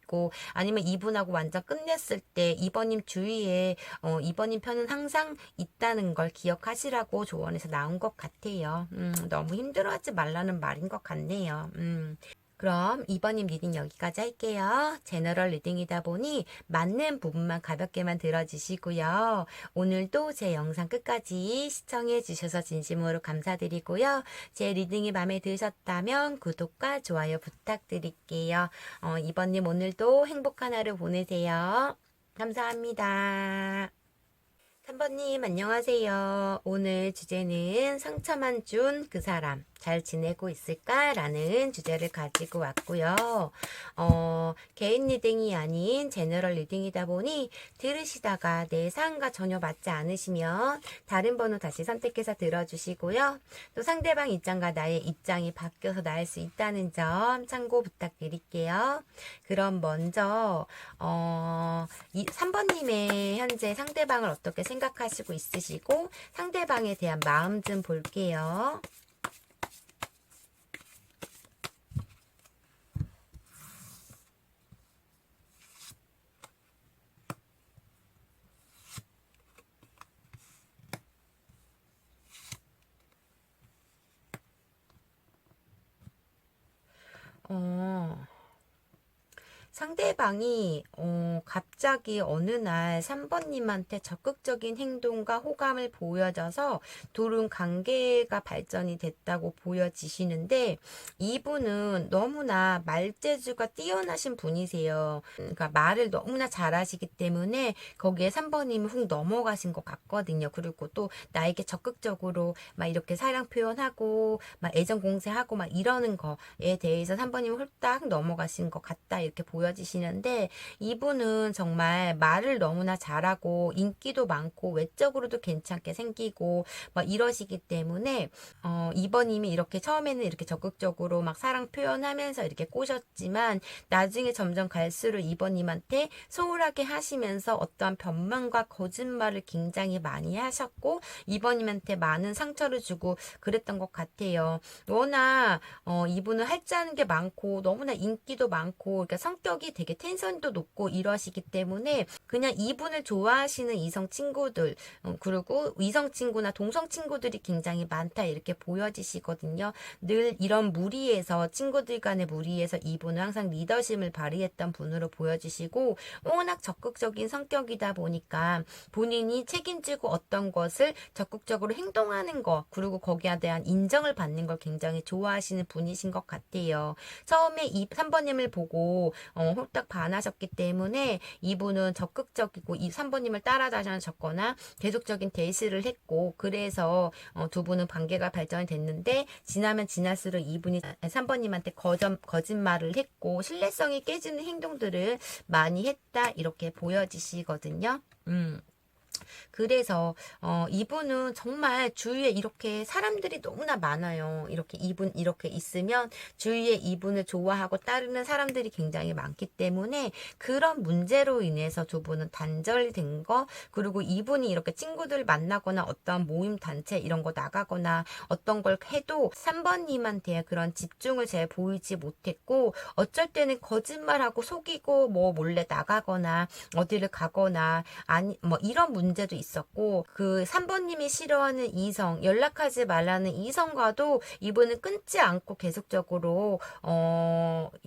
아니면 이분하고 완전 끝냈을 때 이번님 주위에 이번님 편은 항상 있다는 걸 기억하시라고 조언에서 나온 것 같아요. 너무 힘들어하지 말라는 말인 것 같네요. 그럼 2번님 리딩 여기까지 할게요. 제너럴 리딩이다 보니 맞는 부분만 가볍게만 들어주시고요. 오늘도 제 영상 끝까지 시청해 주셔서 진심으로 감사드리고요. 제 리딩이 마음에 드셨다면 구독과 좋아요 부탁드릴게요. 2번님 오늘도 행복한 하루 보내세요. 감사합니다. 3번님 안녕하세요. 오늘 주제는 상처만 준 그 사람 잘 지내고 있을까? 라는 주제를 가지고 왔고요. 개인 리딩이 아닌 제너럴 리딩이다 보니 들으시다가 내 사안과 전혀 맞지 않으시면 다른 번호 다시 선택해서 들어주시고요. 또 상대방 입장과 나의 입장이 바뀌어서 나을 수 있다는 점 참고 부탁드릴게요. 그럼 먼저 3번님의 현재 상대방을 어떻게 생각하시고 있으시고 상대방에 대한 마음 좀 볼게요. 상대방이 갑자기 어느 날 3번님한테 적극적인 행동과 호감을 보여줘서 둘은 관계가 발전이 됐다고 보여지시는데 이분은 너무나 말재주가 뛰어나신 분이세요. 그러니까 말을 너무나 잘하시기 때문에 거기에 3번님이 훅 넘어가신 것 같거든요. 그리고 또 나에게 적극적으로 막 이렇게 사랑 표현하고 막 애정 공세하고 막 이러는 거에 대해서 3번님이 홀딱 넘어가신 것 같다 이렇게 보여 보여지시는데, 이분은 정말 말을 너무나 잘하고 인기도 많고 외적으로도 괜찮게 생기고 막 이러시기 때문에 이번님이 이렇게 처음에는 이렇게 적극적으로 막 사랑 표현하면서 이렇게 꼬셨지만 나중에 점점 갈수록 이번님한테 소홀하게 하시면서 어떠한 변명과 거짓말을 굉장히 많이 하셨고 이번님한테 많은 상처를 주고 그랬던 것 같아요. 워낙 이분은 할 줄 아는 게 많고 너무나 인기도 많고 그러니까 성격이 되게 텐션도 높고 이러시기 때문에 그냥 이분을 좋아하시는 이성 친구들 그리고 이성 친구나 동성 친구들이 굉장히 많다 이렇게 보여지시거든요. 늘 이런 무리에서 친구들 간의 무리에서 이분은 항상 리더십을 발휘했던 분으로 보여지시고 워낙 적극적인 성격이다 보니까 본인이 책임지고 어떤 것을 적극적으로 행동하는 것 그리고 거기에 대한 인정을 받는 걸 굉장히 좋아하시는 분이신 것 같아요. 처음에 이 3번님을 보고 홀딱 반하셨기 때문에 이분은 적극적이고 이 3번님을 따라다녔거나 계속적인 대시를 했고 그래서 두 분은 관계가 발전이 됐는데 지나면 지날수록 이분이 3번님한테 거짓말을 했고 신뢰성이 깨지는 행동들을 많이 했다 이렇게 보여지시거든요. 그래서 이분은 정말 주위에 이렇게 사람들이 너무나 많아요. 이렇게 이분 이렇게 있으면 주위에 이분을 좋아하고 따르는 사람들이 굉장히 많기 때문에 그런 문제로 인해서 두 분은 단절이 된 거 그리고 이분이 이렇게 친구들 만나거나 어떤 모임 단체 이런 거 나가거나 어떤 걸 해도 3번님한테 그런 집중을 잘 보이지 못했고 어쩔 때는 거짓말하고 속이고 뭐 몰래 나가거나 어디를 가거나 아니 뭐 이런 문제도 있었고 그 3번님이 싫어하는 이성 연락하지 말라는 이성과도 이분은 끊지 않고 계속적으로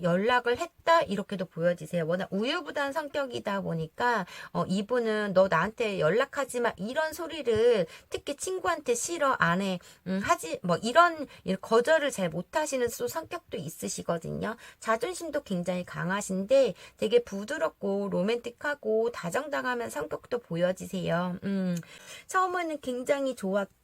연락을 했다 이렇게도 보여지세요. 워낙 우유부단 성격이다 보니까 이분은 너 나한테 연락하지 마 이런 소리를 특히 친구한테 싫어 안 해 하지 뭐 이런 거절을 잘 못하시는 또 성격도 있으시거든요. 자존심도 굉장히 강하신데 되게 부드럽고 로맨틱하고 다정다감한 성격도 보여지세요. 처음에는 굉장히 좋았다.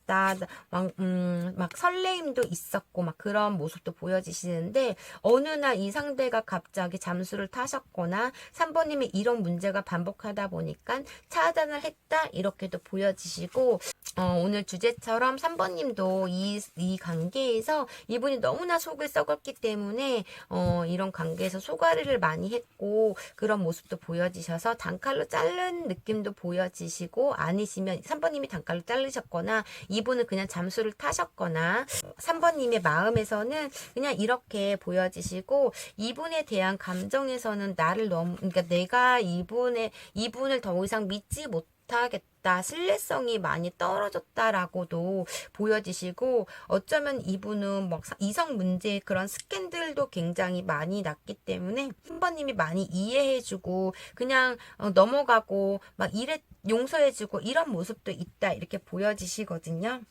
막 설레임도 있었고 막 그런 모습도 보여지시는데 어느 날 이 상대가 갑자기 잠수를 타셨거나 3번님이 이런 문제가 반복하다 보니까 차단을 했다 이렇게도 보여지시고 오늘 주제처럼 3번님도 이 관계에서 이분이 너무나 속을 썩었기 때문에 이런 관계에서 소가리를 많이 했고 그런 모습도 보여지셔서 단칼로 자른 느낌도 보여지시고 아니시면 3번님이 단칼로 자르셨거나 이분은 그냥 잠수를 타셨거나 3번님의 마음에서는 그냥 이렇게 보여지시고 이분에 대한 감정에서는 나를 너무 그러니까 내가 이분을 더 이상 믿지 못하겠다. 신뢰성이 많이 떨어졌다라고도 보여지시고 어쩌면 이분은 막 이성 문제 그런 스캔들도 굉장히 많이 났기 때문에 3번님이 많이 이해해주고 그냥 넘어가고 막 용서해주고 이런 모습도 있다 이렇게 보여지시거든요.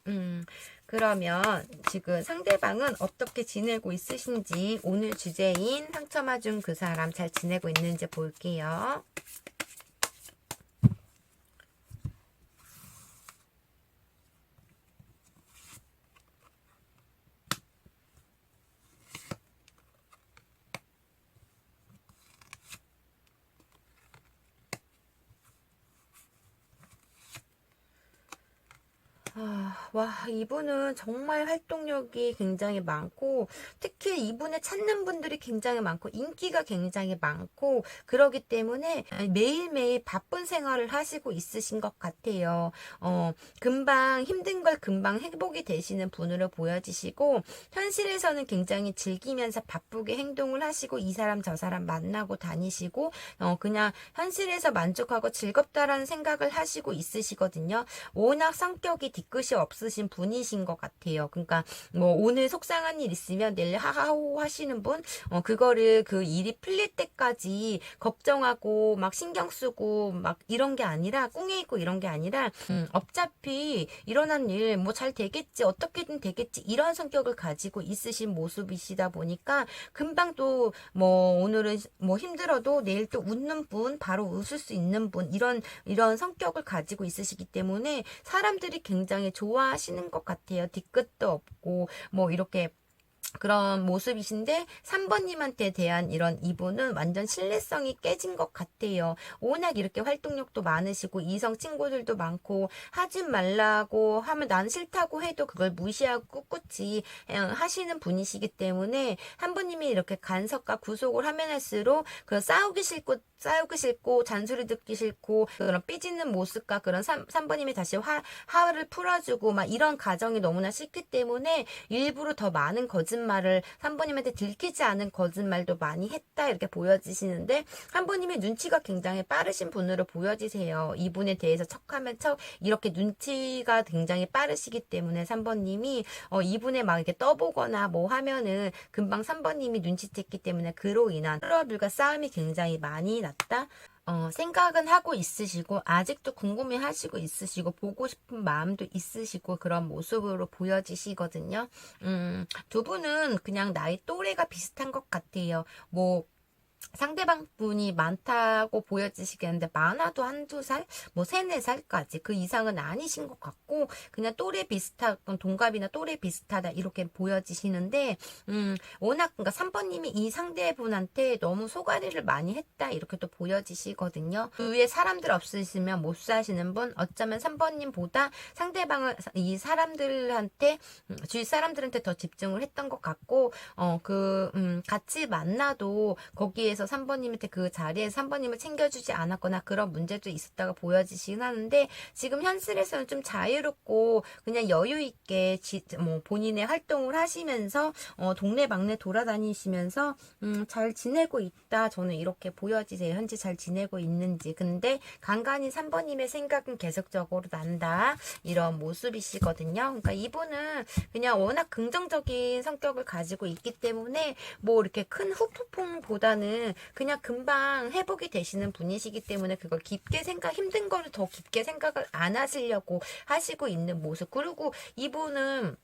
그러면 지금 상대방은 어떻게 지내고 있으신지 오늘 주제인 상처 맞은 그 사람 잘 지내고 있는지 볼게요. 와, 이분은 정말 활동력이 굉장히 많고, 특히 이분을 찾는 분들이 굉장히 많고, 인기가 굉장히 많고, 그러기 때문에 매일매일 바쁜 생활을 하시고 있으신 것 같아요. 금방 힘든 걸 금방 회복이 되시는 분으로 보여지시고, 현실에서는 굉장히 즐기면서 바쁘게 행동을 하시고, 이 사람 저 사람 만나고 다니시고, 그냥 현실에서 만족하고 즐겁다라는 생각을 하시고 있으시거든요. 워낙 성격이 뒤끝이 없으신 분이신 것 같아요. 그러니까 뭐 오늘 속상한 일 있으면 내일 하하호 하시는 분, 그거를 그 일이 풀릴 때까지 걱정하고 막 신경 쓰고 막 이런 게 아니라 꿍해 있고 이런 게 아니라 어차피 일어난 일 뭐 잘 되겠지 어떻게든 되겠지 이런 성격을 가지고 있으신 모습이시다 보니까 금방 또 뭐 오늘은 뭐 힘들어도 내일 또 웃는 분 바로 웃을 수 있는 분 이런 성격을 가지고 있으시기 때문에 사람들이 굉장히 좋아하시는 것 같아요. 뒤끝도 없고 뭐 이렇게 그런 모습이신데 3번님한테 대한 이런 이분은 완전 신뢰성이 깨진 것 같아요. 워낙 이렇게 활동력도 많으시고 이성 친구들도 많고 하지 말라고 하면 난 싫다고 해도 그걸 무시하고 꿋꿋이 하시는 분이시기 때문에 3번님이 이렇게 간섭과 구속을 하면 할수록 그 싸우기 싫고 잔소리 듣기 싫고 그런 삐지는 모습과 그런 3번님이 다시 화를 풀어주고 막 이런 가정이 너무나 싫기 때문에 일부러 더 많은 거짓말을 3번님한테 들키지 않은 거짓말도 많이 했다 이렇게 보여지시는데 3번님의 눈치가 굉장히 빠르신 분으로 보여지세요. 이분에 대해서 척하면 척 이렇게 눈치가 굉장히 빠르시기 때문에 3번님이 이분에 막 이렇게 떠보거나 뭐 하면은 금방 3번님이 눈치챘기 때문에 그로 인한 트러블과 싸움이 굉장히 많이 났다. 생각은 하고 있으시고 아직도 궁금해 하시고 있으시고 보고 싶은 마음도 있으시고 그런 모습으로 보여지시거든요. 두 분은 그냥 나이 또래가 비슷한 것 같아요. 뭐 상대방 분이 많다고 보여지시겠는데 많아도 한두 살, 뭐 세네 살까지 그 이상은 아니신 것 같고 그냥 또래 비슷한 동갑이나 또래 비슷하다 이렇게 보여지시는데 워낙 그러니까 3번님이 이 상대분한테 너무 소가리를 많이 했다 이렇게 또 보여지시거든요. 주위에 사람들 없으시면 못 사시는 분 어쩌면 3번님보다 상대방을 이 사람들한테 주위 사람들한테 더 집중을 했던 것 같고 같이 만나도 거기에서 3번님한테 그 자리에서 3번님을 챙겨주지 않았거나 그런 문제도 있었다가 보여지시긴 하는데 지금 현실에서는 좀 자유롭고 그냥 여유 있게 뭐 본인의 활동을 하시면서 동네방네 돌아다니시면서 잘 지내고 있다. 저는 이렇게 보여지세요. 현재 잘 지내고 있는지. 근데 간간히 3번님의 생각은 계속적으로 난다. 이런 모습이시거든요. 그러니까 이분은 그냥 워낙 긍정적인 성격을 가지고 있기 때문에 뭐 이렇게 큰 후폭풍보다는 그냥 금방 회복이 되시는 분이시기 때문에 그걸 깊게 힘든 거를 더 깊게 생각을 안 하시려고 하시고 있는 모습. 그리고 이분은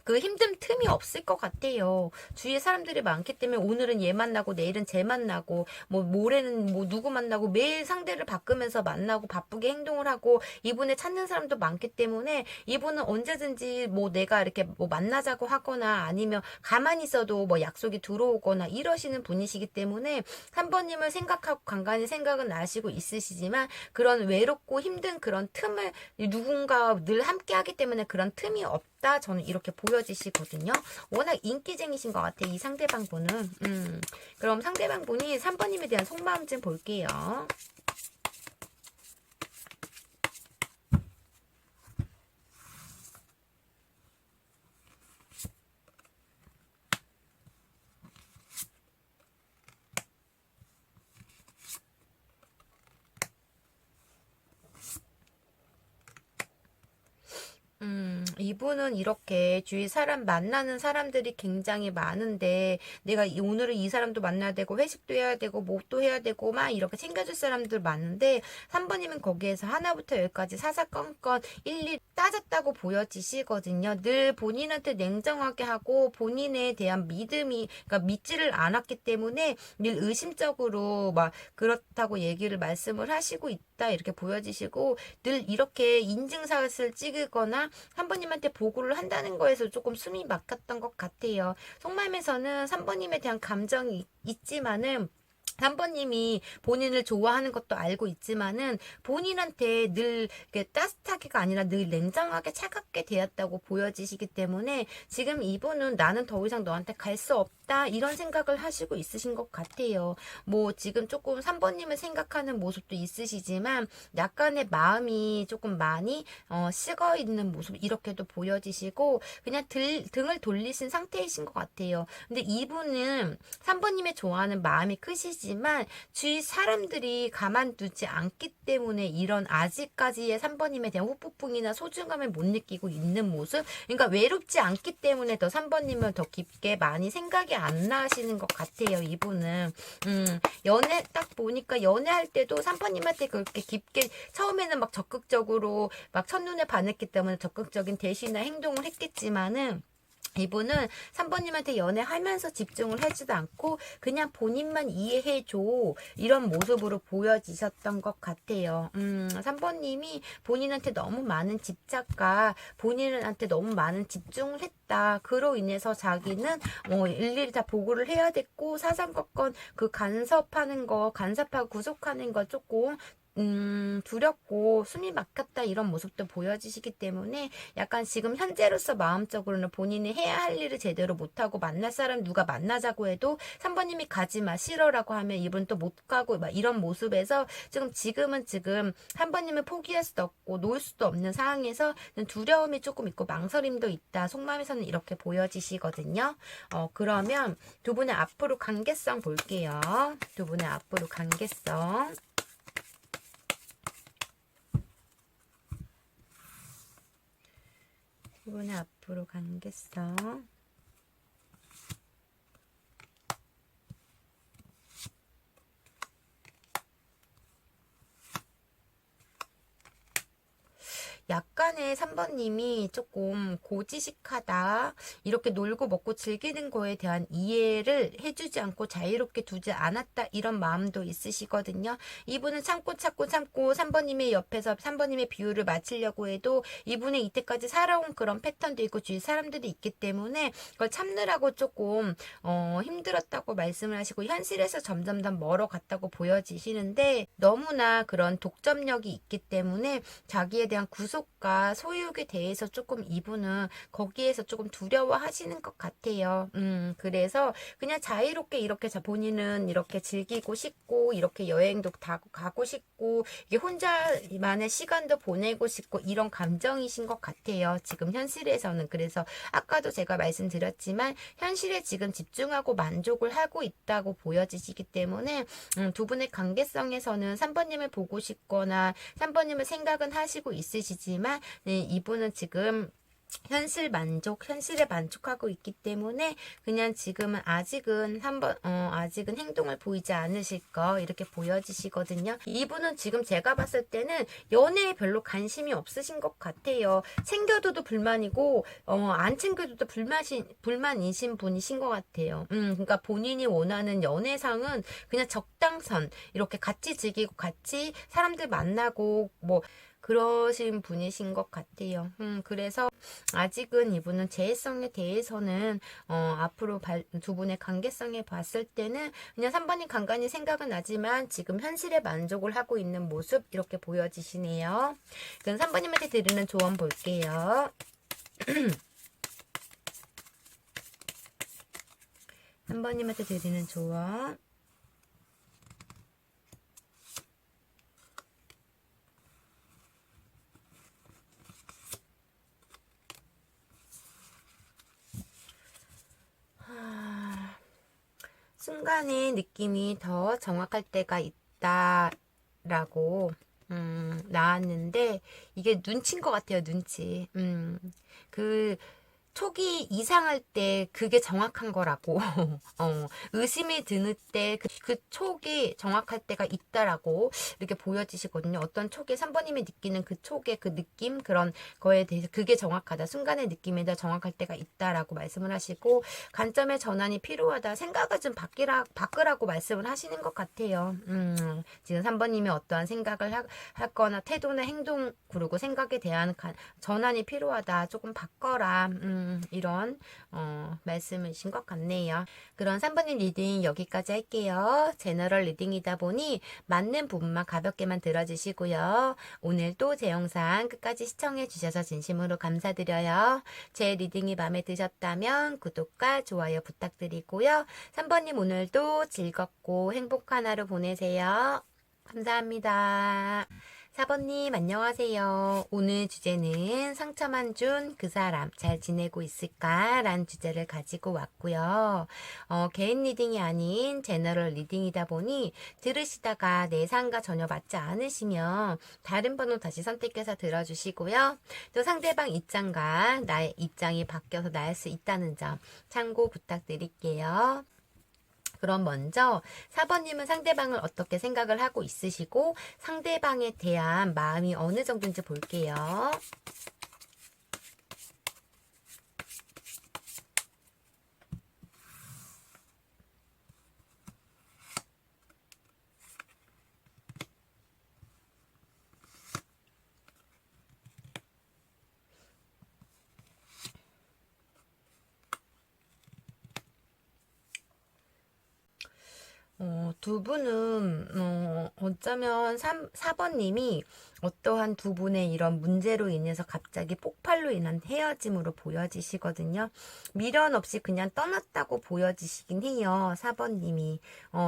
그 힘든 틈이 없을 것 같아요. 주위에 사람들이 많기 때문에 오늘은 얘 만나고 내일은 쟤 만나고 뭐 모레는 뭐 누구 만나고 매일 상대를 바꾸면서 만나고 바쁘게 행동을 하고 이분을 찾는 사람도 많기 때문에 이분은 언제든지 뭐 내가 이렇게 뭐 만나자고 하거나 아니면 가만히 있어도 뭐 약속이 들어오거나 이러시는 분이시기 때문에 3번님을 생각하고 간간히 생각은 나시고 있으시지만 그런 외롭고 힘든 그런 틈을 누군가 늘 함께 하기 때문에 그런 틈이 없다. 저는 이렇게 보여지시거든요. 워낙 인기쟁이신 것 같아, 이 상대방 분은. 그럼 상대방 분이 3번님에 대한 속마음 좀 볼게요. 이분은 이렇게 주위 사람 만나는 사람들이 굉장히 많은데 내가 오늘은 이 사람도 만나야 되고 회식도 해야 되고 뭐도 해야 되고 막 이렇게 챙겨줄 사람들 많은데 3번님은 거기에서 하나부터 열까지 사사건건 일일이 따졌다고 보여지시거든요. 늘 본인한테 냉정하게 하고 본인에 대한 믿음이 그러니까 믿지를 않았기 때문에 늘 의심적으로 막 그렇다고 얘기를 말씀을 하시고 있다 이렇게 보여지시고 늘 이렇게 인증샷을 찍거나 3번님한테 보고를 한다는 거에서 조금 숨이 막혔던 것 같아요. 속마음에서는 3번님에 대한 감정이 있지만은 3번님이 본인을 좋아하는 것도 알고 있지만은 본인한테 늘 따뜻하게가 아니라 늘 냉정하게 차갑게 대했다고 보여지시기 때문에 지금 이분은 나는 더 이상 너한테 갈 수 없다 이런 생각을 하시고 있으신 것 같아요. 뭐 지금 조금 3번님을 생각하는 모습도 있으시지만 약간의 마음이 조금 많이 식어 있는 모습 이렇게도 보여지시고 그냥 등을 돌리신 상태이신 것 같아요. 근데 이분은 3번님의 좋아하는 마음이 크시지만 주위 사람들이 가만두지 않기 때문에 이런 아직까지의 3번님에 대한 후폭풍이나 소중함을 못 느끼고 있는 모습 그러니까 외롭지 않기 때문에 더 3번님을 더 깊게 많이 생각이 안 나시는 것 같아요. 이분은 연애 딱 보니까 연애할 때도 3번님한테 그렇게 깊게 처음에는 막 적극적으로 막 첫눈에 반했기 때문에 적극적인 대시나 행동을 했겠지만은 이분은 3번님한테 연애하면서 집중을 하지도 않고 그냥 본인만 이해해줘 이런 모습으로 보여지셨던 것 같아요. 3번님이 본인한테 너무 많은 집착과 본인한테 너무 많은 집중을 했다. 그로 인해서 자기는 일일이 다 보고를 해야 됐고 사상건건 그 간섭하는 거 간섭하고 구속하는 거 조금 두렵고 숨이 막혔다 이런 모습도 보여지시기 때문에 약간 지금 현재로서 마음적으로는 본인이 해야 할 일을 제대로 못하고 만날 사람 누가 만나자고 해도 3번님이 가지마 싫어라고 하면 이분 또 못 가고 막 이런 모습에서 지금은 3번님을 포기할 수도 없고 놓을 수도 없는 상황에서 두려움이 조금 있고 망설임도 있다. 속마음에서는 이렇게 보여지시거든요. 그러면 두 분의 앞으로 관계성 볼게요. 두 분의 앞으로 관계성. 이번에 앞으로 관계성. 약간의 3번님이 조금 고지식하다. 이렇게 놀고 먹고 즐기는 거에 대한 이해를 해주지 않고 자유롭게 두지 않았다. 이런 마음도 있으시거든요. 이분은 참고 3번님의 옆에서 3번님의 비율을 맞추려고 해도 이분의 이때까지 살아온 그런 패턴도 있고 주위 사람들이 있기 때문에 그걸 참느라고 조금 힘들었다고 말씀을 하시고 현실에서 점점 더 멀어갔다고 보여지시는데 너무나 그런 독점력이 있기 때문에 자기에 대한 구속과 소유욕에 대해서 조금 이분은 거기에서 조금 두려워하시는 것 같아요. 그래서 그냥 자유롭게 이렇게 본인은 이렇게 즐기고 싶고 이렇게 여행도 가고 싶고 이게 혼자만의 시간도 보내고 싶고 이런 감정이신 것 같아요. 지금 현실에서는. 그래서 아까도 제가 말씀드렸지만 현실에 지금 집중하고 만족을 하고 있다고 보여지시기 때문에 두 분의 관계성에서는 3번님을 보고 싶거나 3번님을 생각은 하시고 있으시지만 이분은 지금 현실에 만족하고 있기 때문에 그냥 지금은 아직은 아직은 행동을 보이지 않으실 거 이렇게 보여지시거든요. 이분은 지금 제가 봤을 때는 연애에 별로 관심이 없으신 것 같아요. 챙겨줘도 불만이고 안 챙겨줘도 불만이신 분이신 것 같아요. 그러니까 본인이 원하는 연애상은 그냥 적당선 이렇게 같이 즐기고 같이 사람들 만나고 뭐 그러신 분이신 것 같아요. 그래서 아직은 이분은 재해성에 대해서는 앞으로 두 분의 관계성에 봤을 때는 그냥 3번이 간간히 생각은 나지만 지금 현실에 만족을 하고 있는 모습 이렇게 보여지시네요. 그럼 3번님한테 드리는 조언 볼게요. 3번님한테 드리는 조언. 순간의 느낌이 더 정확할 때가 있다라고 나왔는데 이게 눈치인 것 같아요. 눈치. 그 촉이 이상할 때 그게 정확한 거라고 의심이 드는 때 그 촉이 정확할 때가 있다라고 이렇게 보여지시거든요. 어떤 촉이 3번님이 느끼는 그 촉의 그 느낌 그런 거에 대해서 그게 정확하다. 순간의 느낌이 더 정확할 때가 있다라고 말씀을 하시고 관점의 전환이 필요하다. 생각을 좀 바꾸라고 말씀을 하시는 것 같아요. 지금 3번님이 어떠한 생각을 하거나 태도나 행동 그리고 생각에 대한 전환이 필요하다. 조금 바꿔라. 이런 말씀이신 것 같네요. 그런 3번님 리딩 여기까지 할게요. 제너럴 리딩이다 보니 맞는 부분만 가볍게만 들어주시고요. 오늘도 제 영상 끝까지 시청해 주셔서 진심으로 감사드려요. 제 리딩이 마음에 드셨다면 구독과 좋아요 부탁드리고요. 3번님 오늘도 즐겁고 행복한 하루 보내세요. 감사합니다. 4번님 안녕하세요. 오늘 주제는 상처만 준 그 사람 잘 지내고 있을까? 라는 주제를 가지고 왔고요. 개인 리딩이 아닌 제너럴 리딩이다 보니 들으시다가 내 상과 전혀 맞지 않으시면 다른 번호 다시 선택해서 들어주시고요. 또 상대방 입장과 나의 입장이 바뀌어서 나을 수 있다는 점 참고 부탁드릴게요. 그럼 먼저 4번님은 상대방을 어떻게 생각을 하고 있으시고 상대방에 대한 마음이 어느 정도인지 볼게요. 두 분은 어쩌면 4번님이 어떠한 두 분의 이런 문제로 인해서 갑자기 폭발로 인한 헤어짐으로 보여지시거든요. 미련 없이 그냥 떠났다고 보여지시긴 해요. 4번님이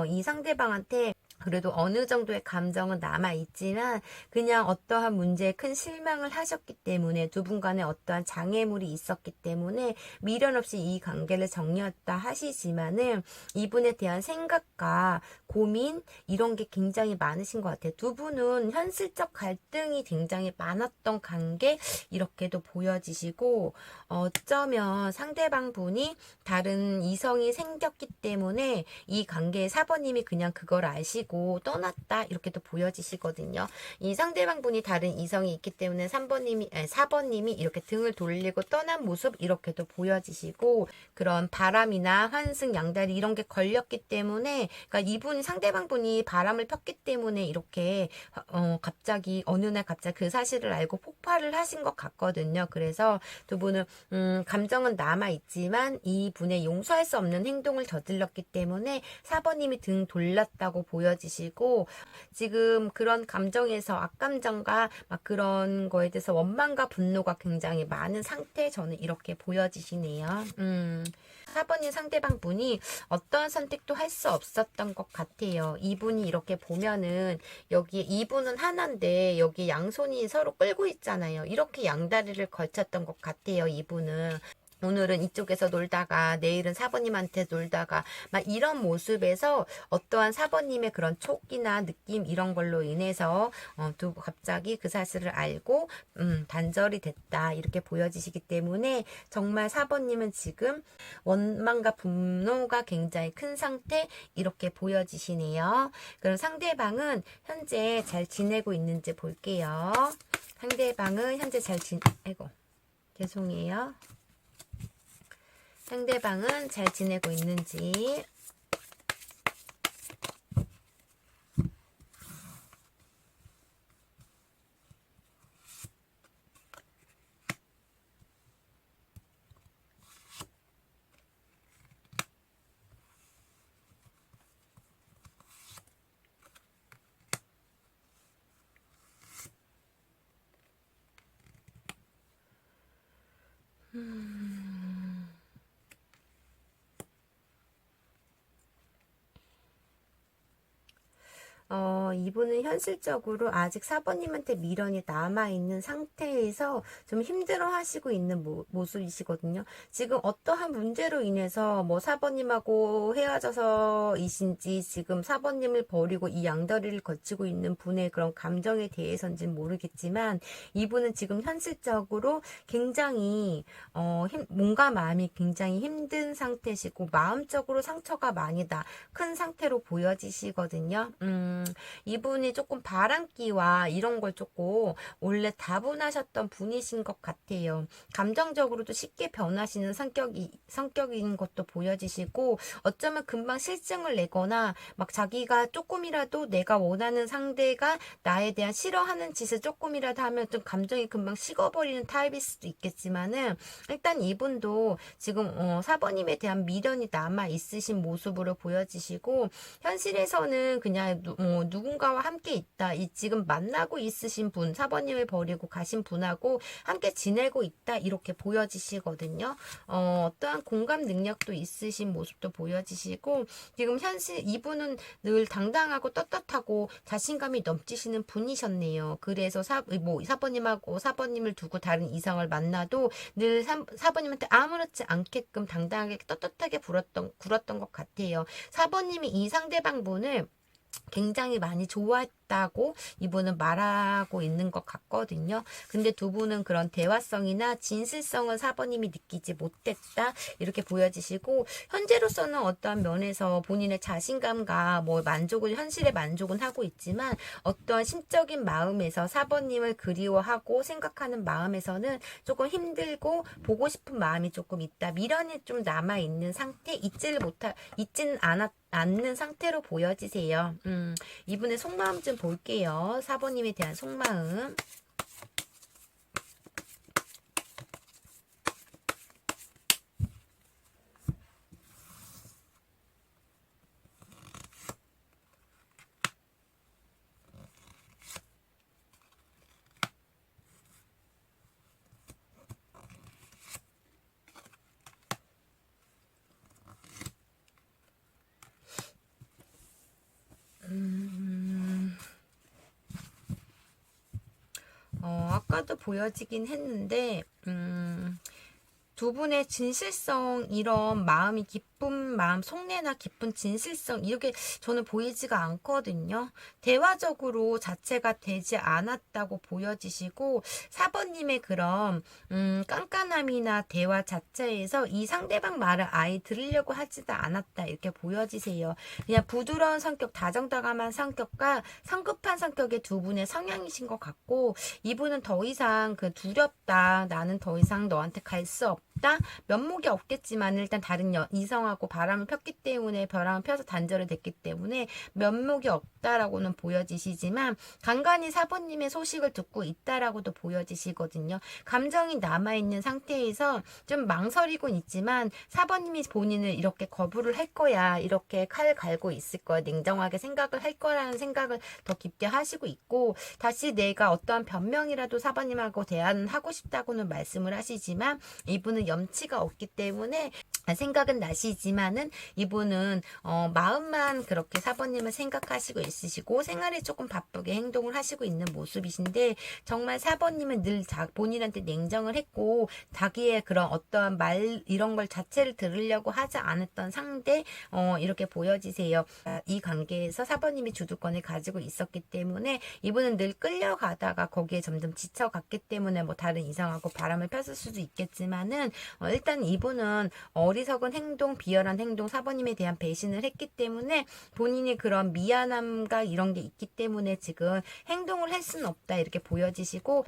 이 상대방한테 그래도 어느 정도의 감정은 남아있지만 그냥 어떠한 문제에 큰 실망을 하셨기 때문에 두 분 간에 어떠한 장애물이 있었기 때문에 미련 없이 이 관계를 정리했다 하시지만은 이분에 대한 생각과 고민 이런 게 굉장히 많으신 것 같아요. 두 분은 현실적 갈등이 굉장히 많았던 관계 이렇게도 보여지시고 어쩌면 상대방 분이 다른 이성이 생겼기 때문에 이 관계에 4번님이 그냥 그걸 아시고 떠났다 이렇게도 보여지시거든요. 이 상대방 분이 다른 이성이 있기 때문에 4번님이 이렇게 등을 돌리고 떠난 모습 이렇게도 보여지시고 그런 바람이나 환승 양다리 이런 게 걸렸기 때문에 그러니까 이분 상대방 분이 바람을 폈기 때문에 이렇게 갑자기 어느 날 갑자기 그 사실을 알고 폭발을 하신 것 같거든요. 그래서 두 분은 감정은 남아 있지만 이 분의 용서할 수 없는 행동을 저질렀기 때문에 4번님이 등 돌렸다고 보여지시고 지금 그런 감정에서 악감정과 막 그런 거에 대해서 원망과 분노가 굉장히 많은 상태 저는 이렇게 보여지시네요. 4번님 상대방 분이 어떤 선택도 할 수 없었던 것 같아요. 이분이 이렇게 보면은 여기에 이분은 하나인데 여기 양손이 서로 끌고 있잖아요. 이렇게 양다리를 걸쳤던 것 같아요. 이분은. 오늘은 이쪽에서 놀다가 내일은 4번님한테 놀다가 막 이런 모습에서 어떠한 4번님의 그런 촉이나 느낌 이런 걸로 인해서 갑자기 그 사실을 알고 단절이 됐다 이렇게 보여지시기 때문에 정말 4번님은 지금 원망과 분노가 굉장히 큰 상태 이렇게 보여지시네요. 그럼 상대방은 현재 잘 지내고 있는지 볼게요. 상대방은 현재 아이고 죄송해요. 상대방은 잘 지내고 있는지 이분은 현실적으로 아직 4번님한테 미련이 남아있는 상태에서 좀 힘들어 하시고 있는 모습이시거든요. 지금 어떠한 문제로 인해서 뭐 4번님하고 헤어져서이신지 지금 4번님을 버리고 이 양다리를 거치고 있는 분의 그런 감정에 대해서인지는 모르겠지만 이분은 지금 현실적으로 굉장히 몸과 마음이 굉장히 힘든 상태시고 마음적으로 상처가 많이 큰 상태로 보여지시거든요. 이분이 조금 바람기와 이런 걸 조금 원래 다분하셨던 분이신 것 같아요. 감정적으로도 쉽게 변하시는 성격인 것도 보여지시고 어쩌면 금방 실증을 내거나 막 자기가 조금이라도 내가 원하는 상대가 나에 대한 싫어하는 짓을 조금이라도 하면 좀 감정이 금방 식어버리는 타입일 수도 있겠지만은 일단 이분도 지금 4번님에 대한 미련이 남아 있으신 모습으로 보여지시고 현실에서는 그냥 누군가와 함께 있다. 이 지금 만나고 있으신 분, 4번님을 버리고 가신 분하고 함께 지내고 있다. 이렇게 보여지시거든요. 어떠한 공감 능력도 있으신 모습도 보여지시고 지금 이분은 늘 당당하고 떳떳하고 자신감이 넘치시는 분이셨네요. 그래서 4번님을 두고 다른 이성을 만나도 늘 4번님한테 아무렇지 않게끔 당당하게 떳떳하게 굴었던 것 같아요. 4번님이 이 상대방 분을 굉장히 많이 좋아했다고 이분은 말하고 있는 것 같거든요. 근데 두 분은 그런 대화성이나 진실성을 4번님이 느끼지 못했다 이렇게 보여지시고 현재로서는 어떠한 면에서 본인의 자신감과 뭐 현실에 만족은 하고 있지만 어떠한 심적인 마음에서 4번님을 그리워하고 생각하는 마음에서는 조금 힘들고 보고 싶은 마음이 조금 있다. 미련이 좀 남아있는 상태 있지는 않는 상태로 보여지세요. 이분의 속마음 좀 볼게요. 4번님에 대한 속마음. 아까도 보여지긴 했는데, 두 분의 진실성, 이런 마음이 깊은 마음, 속내나 깊은 진실성, 이렇게 저는 보이지가 않거든요. 대화적으로 자체가 되지 않았다고 보여지시고, 4번님의 그런, 깐깐함이나 대화 자체에서 이 상대방 말을 아예 들으려고 하지도 않았다, 이렇게 보여지세요. 그냥 부드러운 성격, 다정다감한 성격과 성급한 성격의 두 분의 성향이신 것 같고, 이분은 더 이상 그 두렵다, 나는 더 이상 너한테 갈 수 없다, 면목이 없겠지만 일단 다른 이성하고 바람을 폈기 때문에, 바람을 펴서 단절이 됐기 때문에 면목이 없다라고는 보여지시지만 간간히 4번님의 소식을 듣고 있다라고도 보여지시거든요. 감정이 남아있는 상태에서 좀 망설이곤 있지만 4번님이 본인을 이렇게 거부를 할 거야, 이렇게 칼 갈고 있을 거야, 냉정하게 생각을 할 거라는 생각을 더 깊게 하시고 있고, 다시 내가 어떠한 변명이라도 4번님하고 대화는 하고 싶다고는 말씀을 하시지만 이분은 염치가 없기 때문에 생각은 나시지만은 이분은 마음만 그렇게 4번님을 생각하시고 있으시고 생활에 조금 바쁘게 행동을 하시고 있는 모습이신데, 정말 4번님은 늘 본인한테 냉정을 했고 자기의 그런 어떠한 말 이런 걸 자체를 들으려고 하지 않았던 상대, 이렇게 보여지세요. 이 관계에서 4번님이 주도권을 가지고 있었기 때문에 이분은 늘 끌려가다가 거기에 점점 지쳐갔기 때문에 뭐 다른 이성하고 바람을 폈을 수도 있겠지만은 일단 이분은 어리석은 행동, 비열한 행동, 4번님에 대한 배신을 했기 때문에 본인이 그런 미안함과 이런 게 있기 때문에 지금 행동을 할 수는 없다, 이렇게 보여지시고,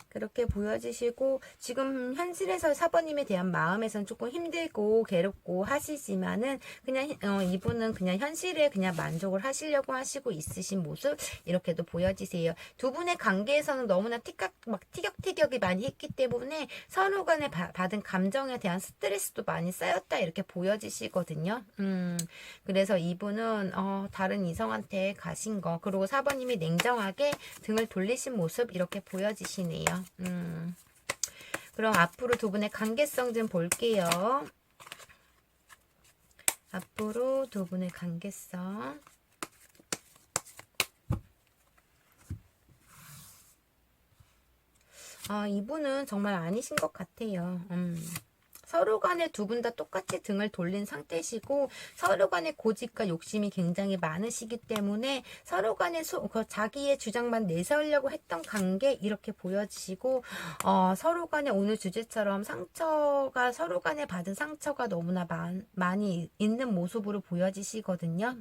그렇게 보여지시고, 지금 현실에서 4번님에 대한 마음에선 조금 힘들고 괴롭고 하시지만은 그냥 이분은 그냥 현실에 그냥 만족을 하시려고 하시고 있으신 모습, 이렇게도 보여지세요. 두 분의 관계에서는 너무나 티격태격이 많이 했기 때문에 서로 간에 받은 감정에 대한 스트레스도 많이 쌓였다, 이렇게 보여지시거든요. 그래서 이분은 다른 이성한테 가신 거, 그리고 4번님이 냉정하게 등을 돌리신 모습, 이렇게 보여지시네요. 그럼 앞으로 두 분의 관계성 좀 볼게요. 앞으로 두 분의 관계성. 이분은 정말 아니신 것 같아요. 서로 간에 두 분 다 똑같이 등을 돌린 상태시고, 서로 간의 고집과 욕심이 굉장히 많으시기 때문에 서로 간에 자기의 주장만 내세우려고 했던 관계, 이렇게 보여지시고, 서로 간에 오늘 주제처럼 서로 간에 받은 상처가 너무나 많이 있는 모습으로 보여지시거든요.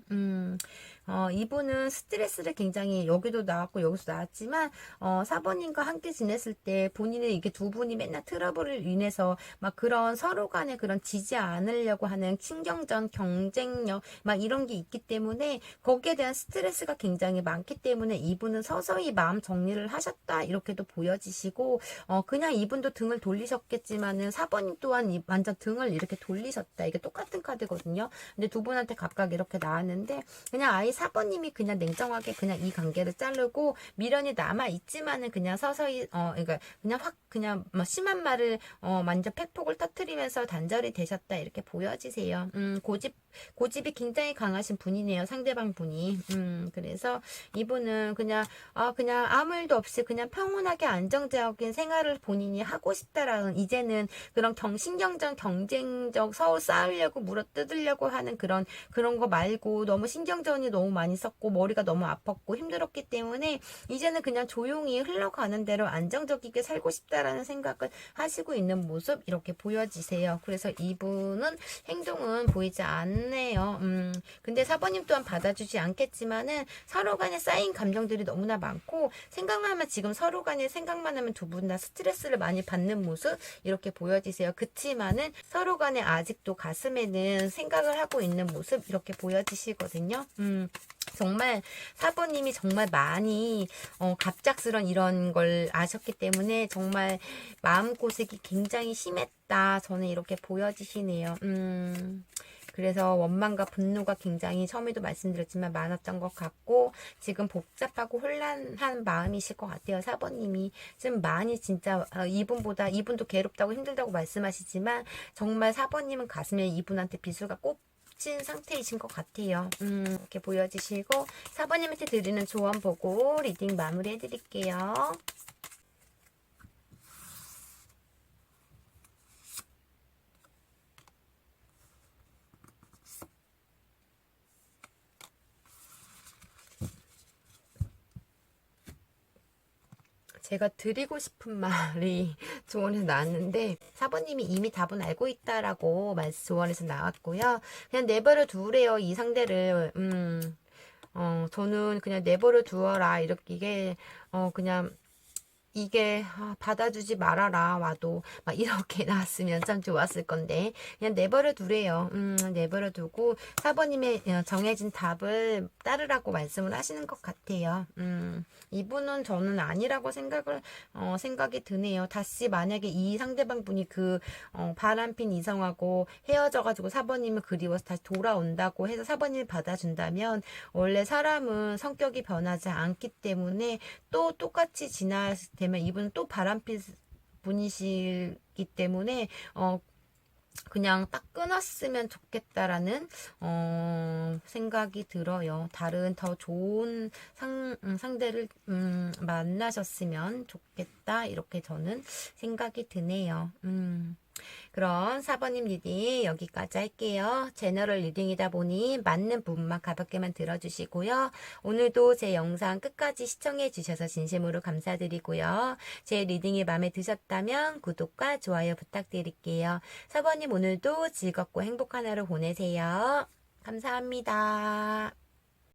이분은 스트레스를 굉장히, 여기도 나왔고 여기서 나왔지만 4번님과 함께 지냈을 때 본인의 이게 두 분이 맨날 트러블을 인해서 막 그런 서로 간에 그런 지지 않으려고 하는 신경전, 경쟁력 막 이런 게 있기 때문에 거기에 대한 스트레스가 굉장히 많기 때문에 이분은 서서히 마음 정리를 하셨다, 이렇게도 보여지시고, 그냥 이분도 등을 돌리셨겠지만은 4번님 또한 완전 등을 이렇게 돌리셨다, 이게 똑같은 카드거든요. 근데 두 분한테 각각 이렇게 나왔는데 그냥 아예 4번님이 그냥 냉정하게 그냥 이 관계를 자르고 미련이 남아 있지만은 그냥 서서히 그러니까 그냥 확 그냥 뭐 심한 말을 완전 팩폭을 터뜨리면서 단절이 되셨다, 이렇게 보여지세요. 고집이 굉장히 강하신 분이네요, 상대방 분이. 그래서 이분은 그냥 아무 일도 없이 그냥 평온하게 안정적인 생활을 본인이 하고 싶다라는, 이제는 그런 신경전, 경쟁적 서로 싸우려고 물어뜯으려고 하는 그런 거 말고 너무 신경전이 너무 많이 썼고 머리가 너무 아팠고 힘들었기 때문에 이제는 그냥 조용히 흘러가는 대로 안정적이게 살고 싶다라는 생각을 하시고 있는 모습, 이렇게 보여지세요. 그래서 이분은 행동은 보이지 않네요. 근데 4번님 또한 받아주지 않겠지만은 서로 간에 쌓인 감정들이 너무나 많고, 생각만 지금 서로 간에 생각만 하면 두 분 다 스트레스를 많이 받는 모습, 이렇게 보여지세요. 그치만은 서로 간에 아직도 가슴에는 생각을 하고 있는 모습, 이렇게 보여지시거든요. 정말 4번님이 정말 많이 갑작스런 이런 걸 아셨기 때문에 정말 마음고생이 굉장히 심했다, 저는 이렇게 보여지시네요. 그래서 원망과 분노가 굉장히 처음에도 말씀드렸지만 많았던 것 같고, 지금 복잡하고 혼란한 마음이실 것 같아요. 4번님이 지금 많이 진짜 이분도 괴롭다고 힘들다고 말씀하시지만 정말 4번님은 가슴에 이분한테 비수가 겹친 상태이신 것 같아요. 이렇게 보여지시고 4번님한테 드리는 조언 보고 리딩 마무리해 드릴게요. 제가 드리고 싶은 말이 조언에서 나왔는데 4번님이 이미 답은 알고 있다라고 조언에서 나왔고요. 그냥 내버려 두래요. 이 상대를. 저는 그냥 내버려 두어라. 이렇게 이게 그냥 이게 받아주지 말아라 와도 막 이렇게 나왔으면 참 좋았을 건데 그냥 내버려 두래요. 내버려 두고 4번님의 정해진 답을 따르라고 말씀을 하시는 것 같아요. 이분은 저는 아니라고 생각이 드네요. 다시 만약에 이 상대방 분이 그 바람핀 이성하고 헤어져가지고 4번님을 그리워서 다시 돌아온다고 해서 4번님을 받아준다면 원래 사람은 성격이 변하지 않기 때문에 또 똑같이 되면 이분은 또 바람핀 분이시기 때문에 그냥 딱 끊었으면 좋겠다라는 생각이 들어요. 다른 더 좋은 상대를 만나셨으면 좋겠다 이렇게 저는 생각이 드네요. 그럼 4번님 리딩 여기까지 할게요. 제너럴 리딩이다 보니 맞는 부분만 가볍게만 들어주시고요. 오늘도 제 영상 끝까지 시청해 주셔서 진심으로 감사드리고요. 제 리딩이 마음에 드셨다면 구독과 좋아요 부탁드릴게요. 4번님 오늘도 즐겁고 행복한 하루 보내세요. 감사합니다.